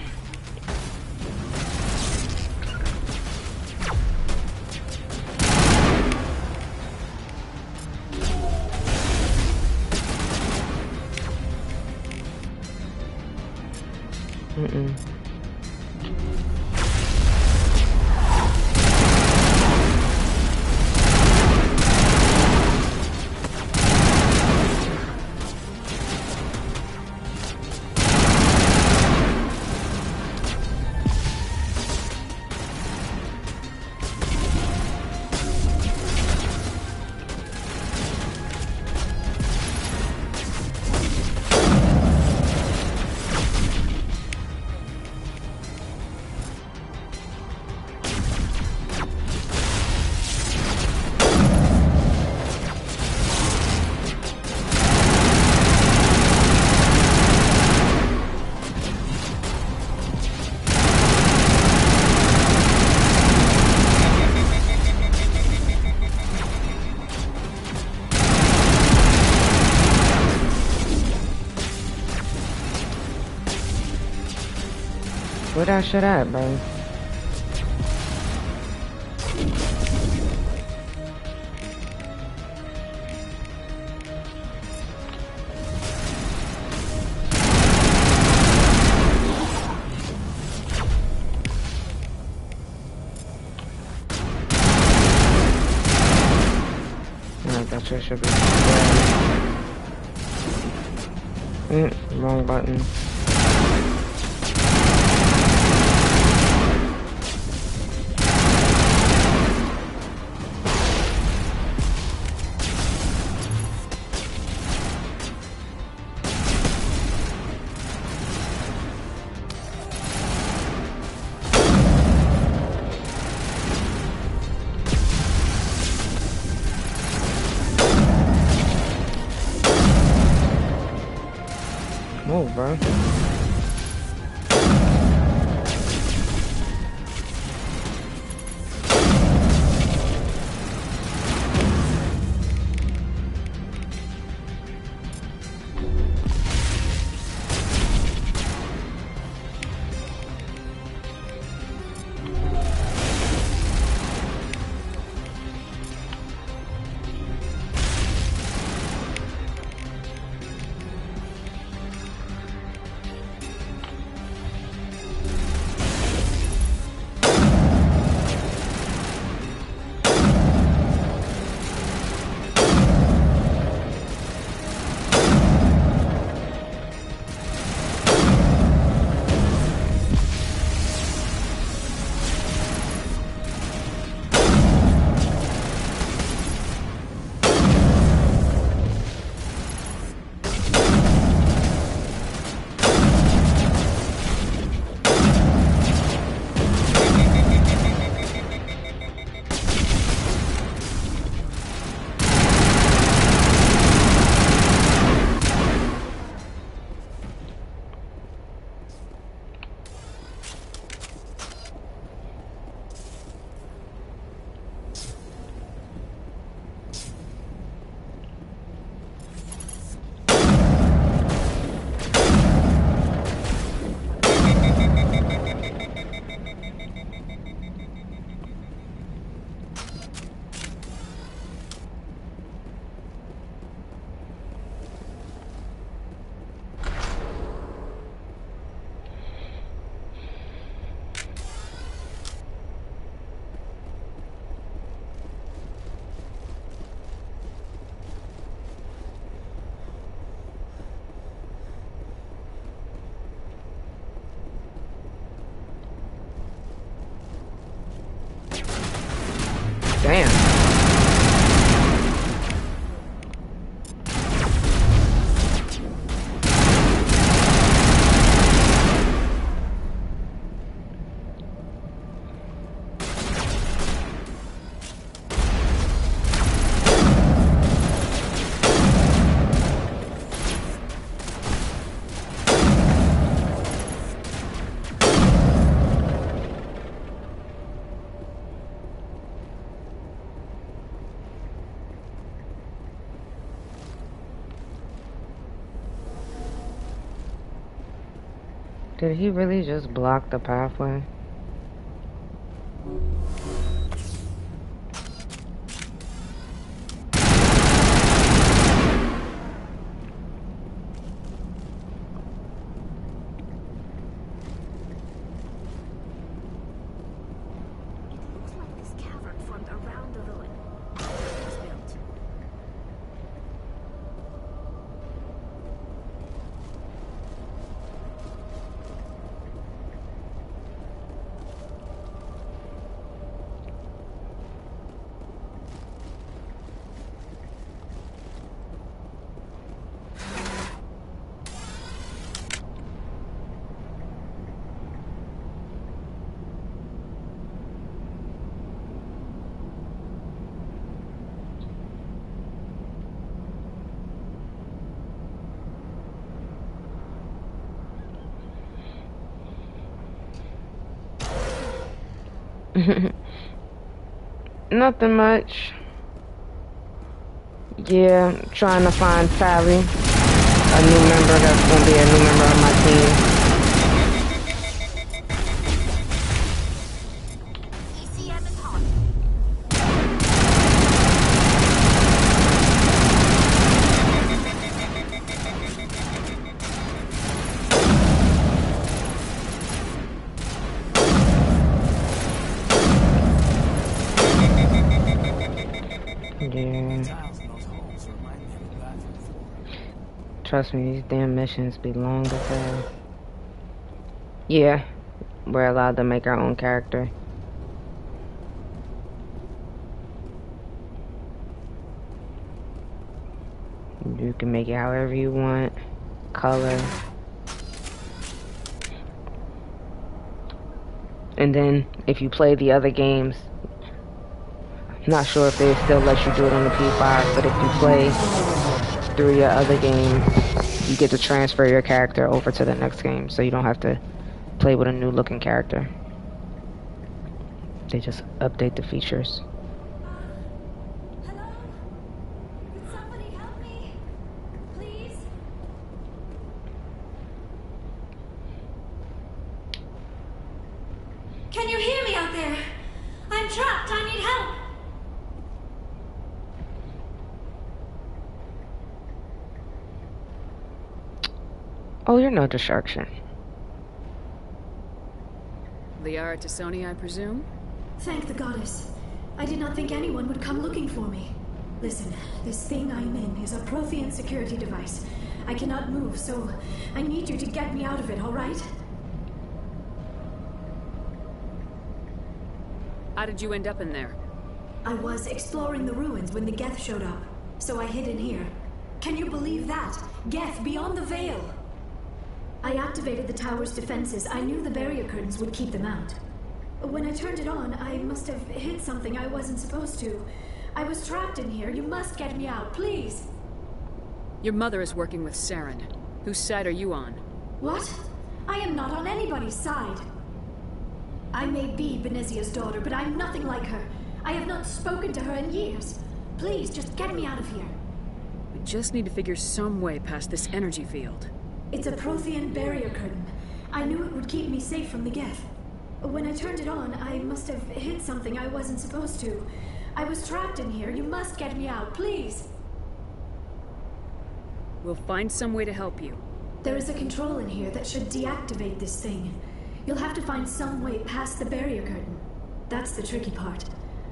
Where that shit at, bro? That shit should be wrong button. Move, bro. Damn. Did he really just block the pathway? Nothing much. Yeah, trying to find Sally, a new member that's gonna be a new member of my team. Trust me, these damn missions be long as hell. Yeah, we're allowed to make our own character. You can make it however you want. Color. And then, if you play the other games, I'm not sure if they still let you do it on the P5, but if you play through your other games, you get to transfer your character over to the next game, so you don't have to play with a new looking character. They just update the features. Hello? Could somebody help me? Please? Can you hear me out there? I'm trapped. I need help. Oh, you're no distraction. Liara Tassoni, I presume? Thank the goddess. I did not think anyone would come looking for me. Listen, this thing I'm in is a Prothean security device. I cannot move, so I need you to get me out of it, all right? How did you end up in there? I was exploring the ruins when the Geth showed up, so I hid in here. Can you believe that? Geth beyond the veil! I activated the tower's defenses. I knew the barrier curtains would keep them out. When I turned it on, I must have hit something I wasn't supposed to. I was trapped in here. You must get me out, please! Your mother is working with Saren. Whose side are you on? What? I am not on anybody's side. I may be Benezia's daughter, but I'm nothing like her. I have not spoken to her in years. Please, just get me out of here. We just need to figure some way past this energy field. It's a Prothean barrier curtain. I knew it would keep me safe from the Geth. When I turned it on, I must have hit something I wasn't supposed to. I was trapped in here. You must get me out, please! We'll find some way to help you. There is a control in here that should deactivate this thing. You'll have to find some way past the barrier curtain. That's the tricky part.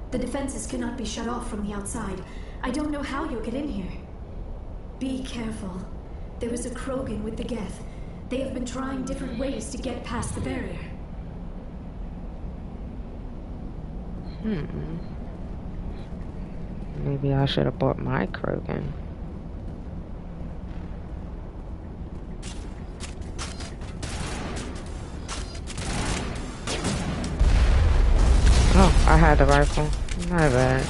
The defenses cannot be shut off from the outside. I don't know how you'll get in here. Be careful. There is a Krogan with the Geth. They have been trying different ways to get past the barrier. Maybe I should have bought my Krogan. Oh, I had the rifle. My bad.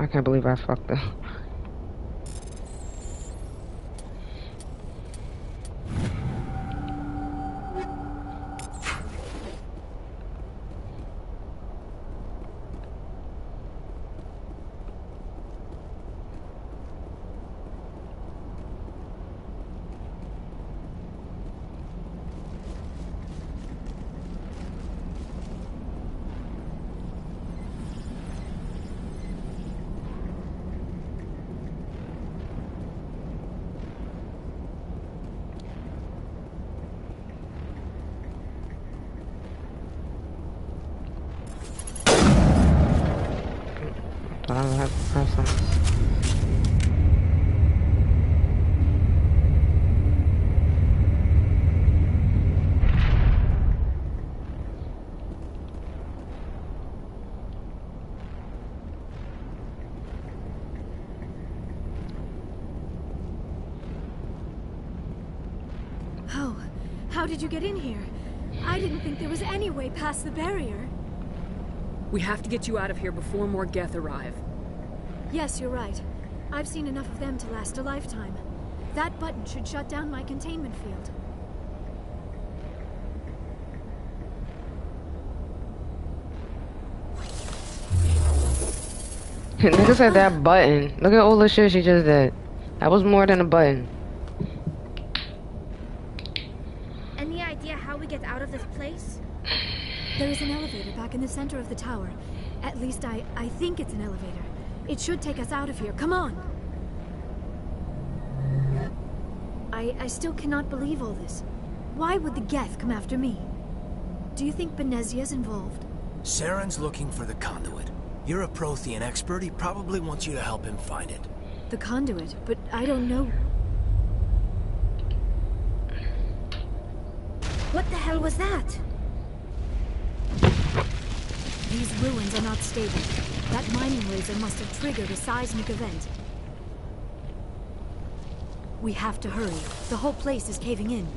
I can't believe I fucked up. But I don't have to press them. Oh, how did you get in here? I didn't think there was any way past the barrier. We have to get you out of here before more Geth arrive. Yes, you're right. I've seen enough of them to last a lifetime. That button should shut down my containment field. Nigga said that button. Look at all the shit she just did. That was more than a button. Any idea how we get out of this place? There is an elevator back in the center of the tower. At least I think it's an elevator. It should take us out of here. Come on! I still cannot believe all this. Why would the Geth come after me? Do you think Benezia's involved? Saren's looking for the conduit. You're a Prothean expert. He probably wants you to help him find it. The conduit, but I don't know. What the hell was that? These ruins are not stable. That mining laser must have triggered a seismic event. We have to hurry. The whole place is caving in.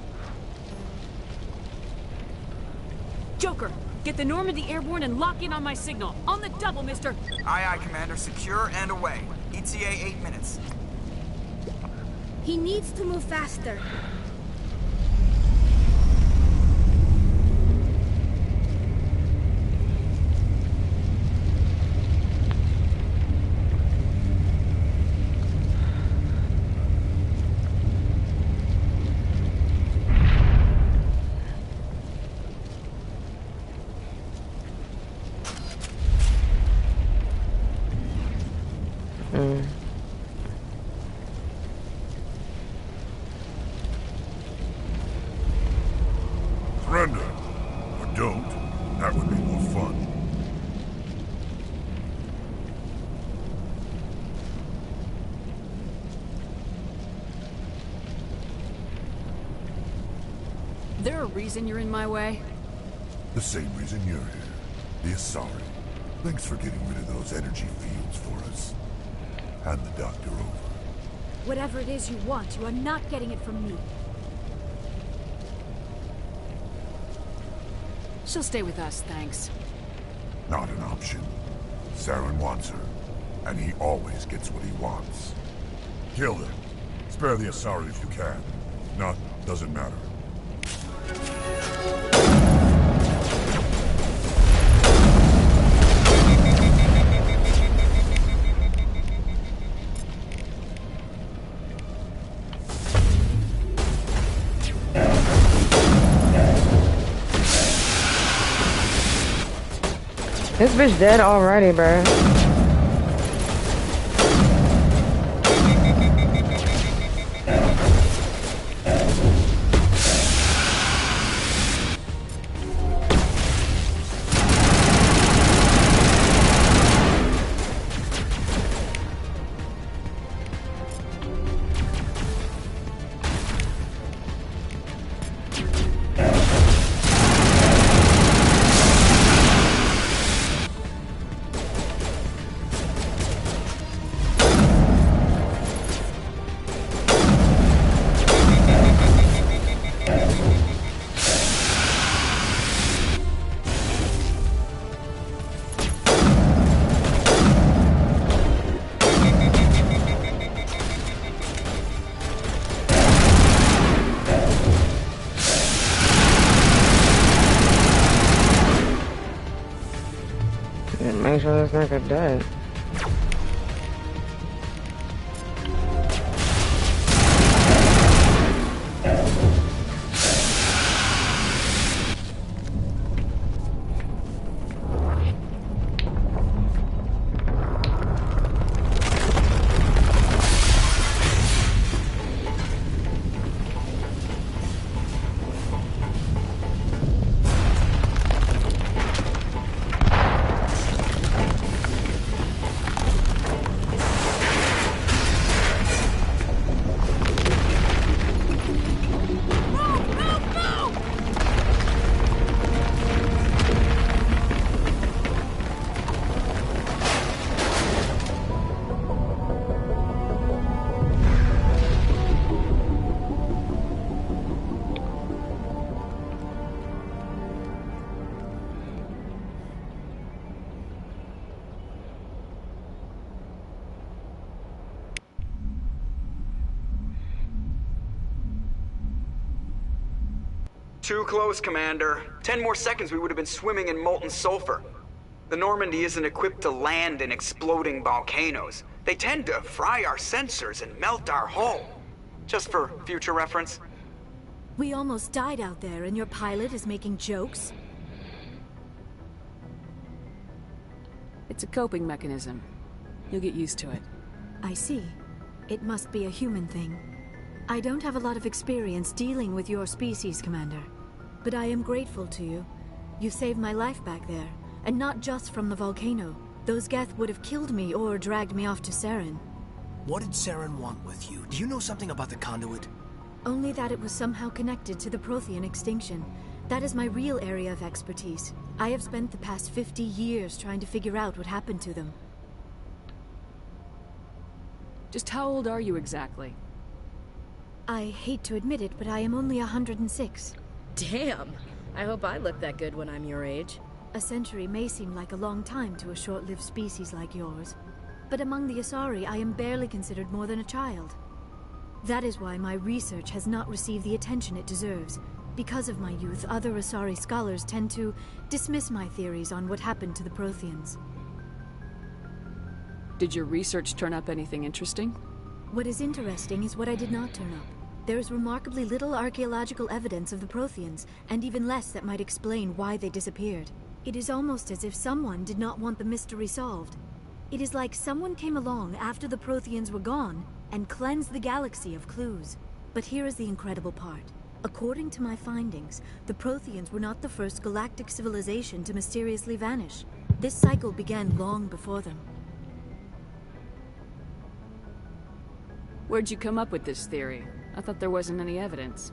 Joker, get the Normandy airborne and lock in on my signal. On the double, mister. Aye, aye, Commander. Secure and away. ETA 8 minutes. He needs to move faster. Surrender. Or don't. That would be more fun. There a reason you're in my way? The same reason you're here. The Asari. Thanks for getting rid of those energy fields for us. Hand the doctor over. Whatever it is you want, you are not getting it from me. She'll stay with us, thanks. Not an option. Saren wants her, and he always gets what he wants. Kill them. Spare the Asari if you can. If not, doesn't matter. This bitch dead already, bruh. Make sure this nigga dead. Too close, Commander. 10 more seconds we would have been swimming in molten sulfur. The Normandy isn't equipped to land in exploding volcanoes. They tend to fry our sensors and melt our hull. Just for future reference. We almost died out there and your pilot is making jokes? It's a coping mechanism. You'll get used to it. I see. It must be a human thing. I don't have a lot of experience dealing with your species, Commander. But I am grateful to you. You saved my life back there, and not just from the volcano. Those Geth would have killed me or dragged me off to Saren. What did Saren want with you? Do you know something about the conduit? Only that it was somehow connected to the Prothean extinction. That is my real area of expertise. I have spent the past 50 years trying to figure out what happened to them. Just how old are you exactly? I hate to admit it, but I am only 106. Damn! I hope I look that good when I'm your age. A century may seem like a long time to a short-lived species like yours. But among the Asari, I am barely considered more than a child. That is why my research has not received the attention it deserves. Because of my youth, other Asari scholars tend to dismiss my theories on what happened to the Protheans. Did your research turn up anything interesting? What is interesting is what I did not turn up. There is remarkably little archaeological evidence of the Protheans, and even less that might explain why they disappeared. It is almost as if someone did not want the mystery solved. It is like someone came along after the Protheans were gone and cleansed the galaxy of clues. But here is the incredible part. According to my findings, the Protheans were not the first galactic civilization to mysteriously vanish. This cycle began long before them. Where'd you come up with this theory? I thought there wasn't any evidence.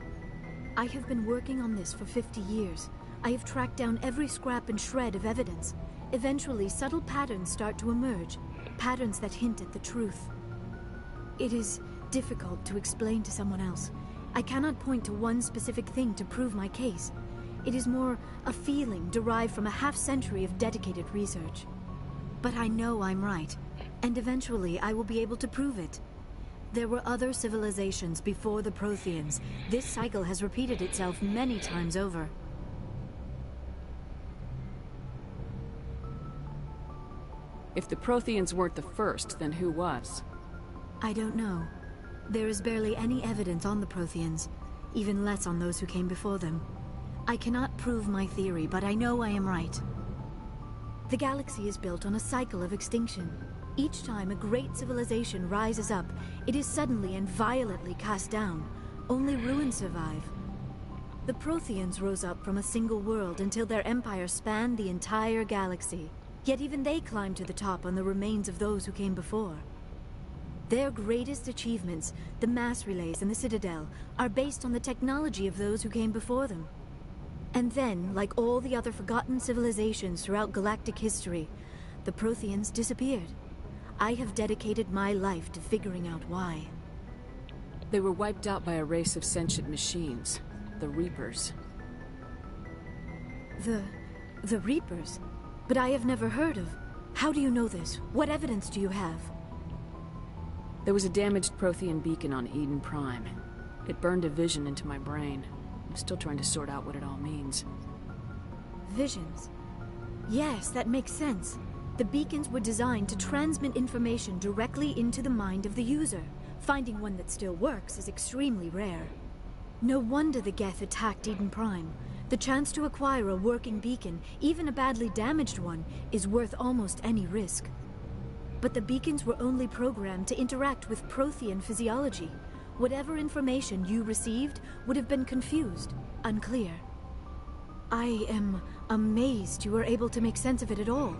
I have been working on this for 50 years. I have tracked down every scrap and shred of evidence. Eventually, subtle patterns start to emerge, patterns that hint at the truth. It is difficult to explain to someone else. I cannot point to one specific thing to prove my case. It is more a feeling derived from a half-century of dedicated research. But I know I'm right, and eventually I will be able to prove it. There were other civilizations before the Protheans. This cycle has repeated itself many times over. If the Protheans weren't the first, then who was? I don't know. There is barely any evidence on the Protheans, even less on those who came before them. I cannot prove my theory, but I know I am right. The galaxy is built on a cycle of extinction. Each time a great civilization rises up, it is suddenly and violently cast down. Only ruins survive. The Protheans rose up from a single world until their empire spanned the entire galaxy. Yet even they climbed to the top on the remains of those who came before. Their greatest achievements, the mass relays and the Citadel, are based on the technology of those who came before them. And then, like all the other forgotten civilizations throughout galactic history, the Protheans disappeared. I have dedicated my life to figuring out why. They were wiped out by a race of sentient machines, the Reapers. The Reapers? But I have never heard of. How do you know this? What evidence do you have? There was a damaged Prothean beacon on Eden Prime. It burned a vision into my brain. I'm still trying to sort out what it all means. Visions? Yes, that makes sense. The beacons were designed to transmit information directly into the mind of the user. Finding one that still works is extremely rare. No wonder the Geth attacked Eden Prime. The chance to acquire a working beacon, even a badly damaged one, is worth almost any risk. But the beacons were only programmed to interact with Prothean physiology. Whatever information you received would have been confused, unclear. I am amazed you were able to make sense of it at all.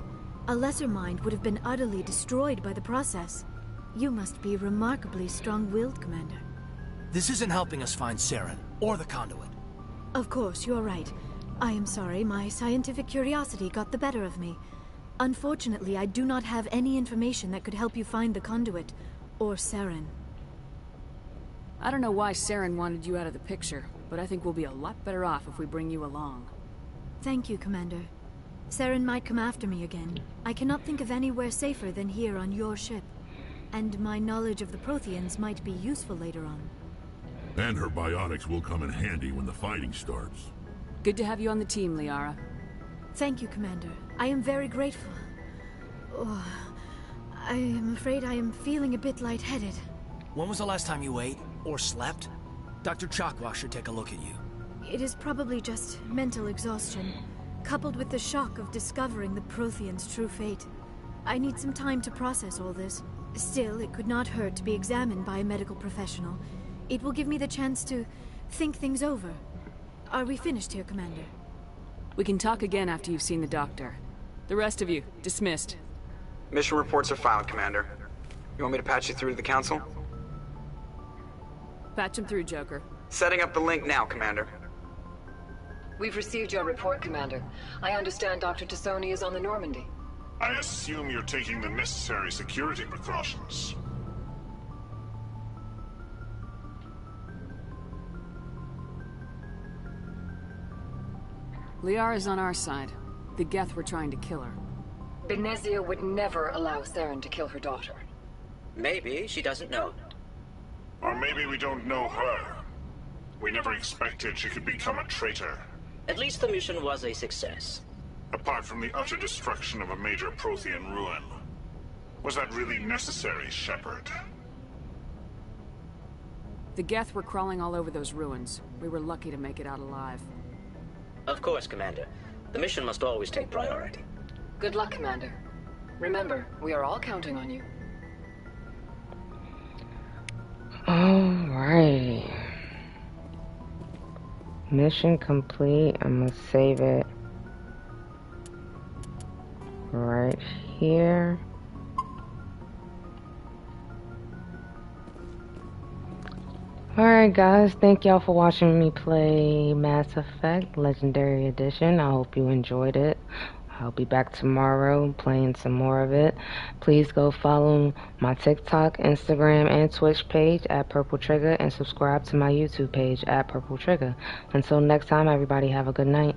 A lesser mind would have been utterly destroyed by the process. You must be remarkably strong-willed, Commander. This isn't helping us find Saren, or the conduit. Of course, you're right. I am sorry, my scientific curiosity got the better of me. Unfortunately, I do not have any information that could help you find the conduit, or Saren. I don't know why Saren wanted you out of the picture, but I think we'll be a lot better off if we bring you along. Thank you, Commander. Saren might come after me again. I cannot think of anywhere safer than here on your ship. And my knowledge of the Protheans might be useful later on. And her biotics will come in handy when the fighting starts. Good to have you on the team, Liara. Thank you, Commander. I am very grateful. Oh, I am afraid I am feeling a bit lightheaded. When was the last time you ate or slept? Dr. Chakwa should take a look at you. It is probably just mental exhaustion, coupled with the shock of discovering the Protheans' true fate. I need some time to process all this. Still, it could not hurt to be examined by a medical professional. It will give me the chance to think things over. Are we finished here, Commander? We can talk again after you've seen the doctor. The rest of you, dismissed. Mission reports are filed, Commander. You want me to patch you through to the Council? Patch him through, Joker. Setting up the link now, Commander. We've received your report, Commander. I understand Dr. Tassoni is on the Normandy. I assume you're taking the necessary security precautions. Liara's on our side. The Geth were trying to kill her. Benezia would never allow Saren to kill her daughter. Maybe she doesn't know. Or maybe we don't know her. We never expected she could become a traitor. At least the mission was a success. Apart from the utter destruction of a major Prothean ruin. Was that really necessary, Shepard? The Geth were crawling all over those ruins. We were lucky to make it out alive. Of course, Commander. The mission must always take priority. Good luck, Commander. Remember, we are all counting on you. Alright. Mission complete. I'm gonna save it right here. Alright guys, thank y'all for watching me play Mass Effect Legendary Edition. I hope you enjoyed it. I'll be back tomorrow playing some more of it. Please go follow my TikTok, Instagram, and Twitch page at Purple Trigger and subscribe to my YouTube page at Purple Trigger. Until next time, everybody have a good night.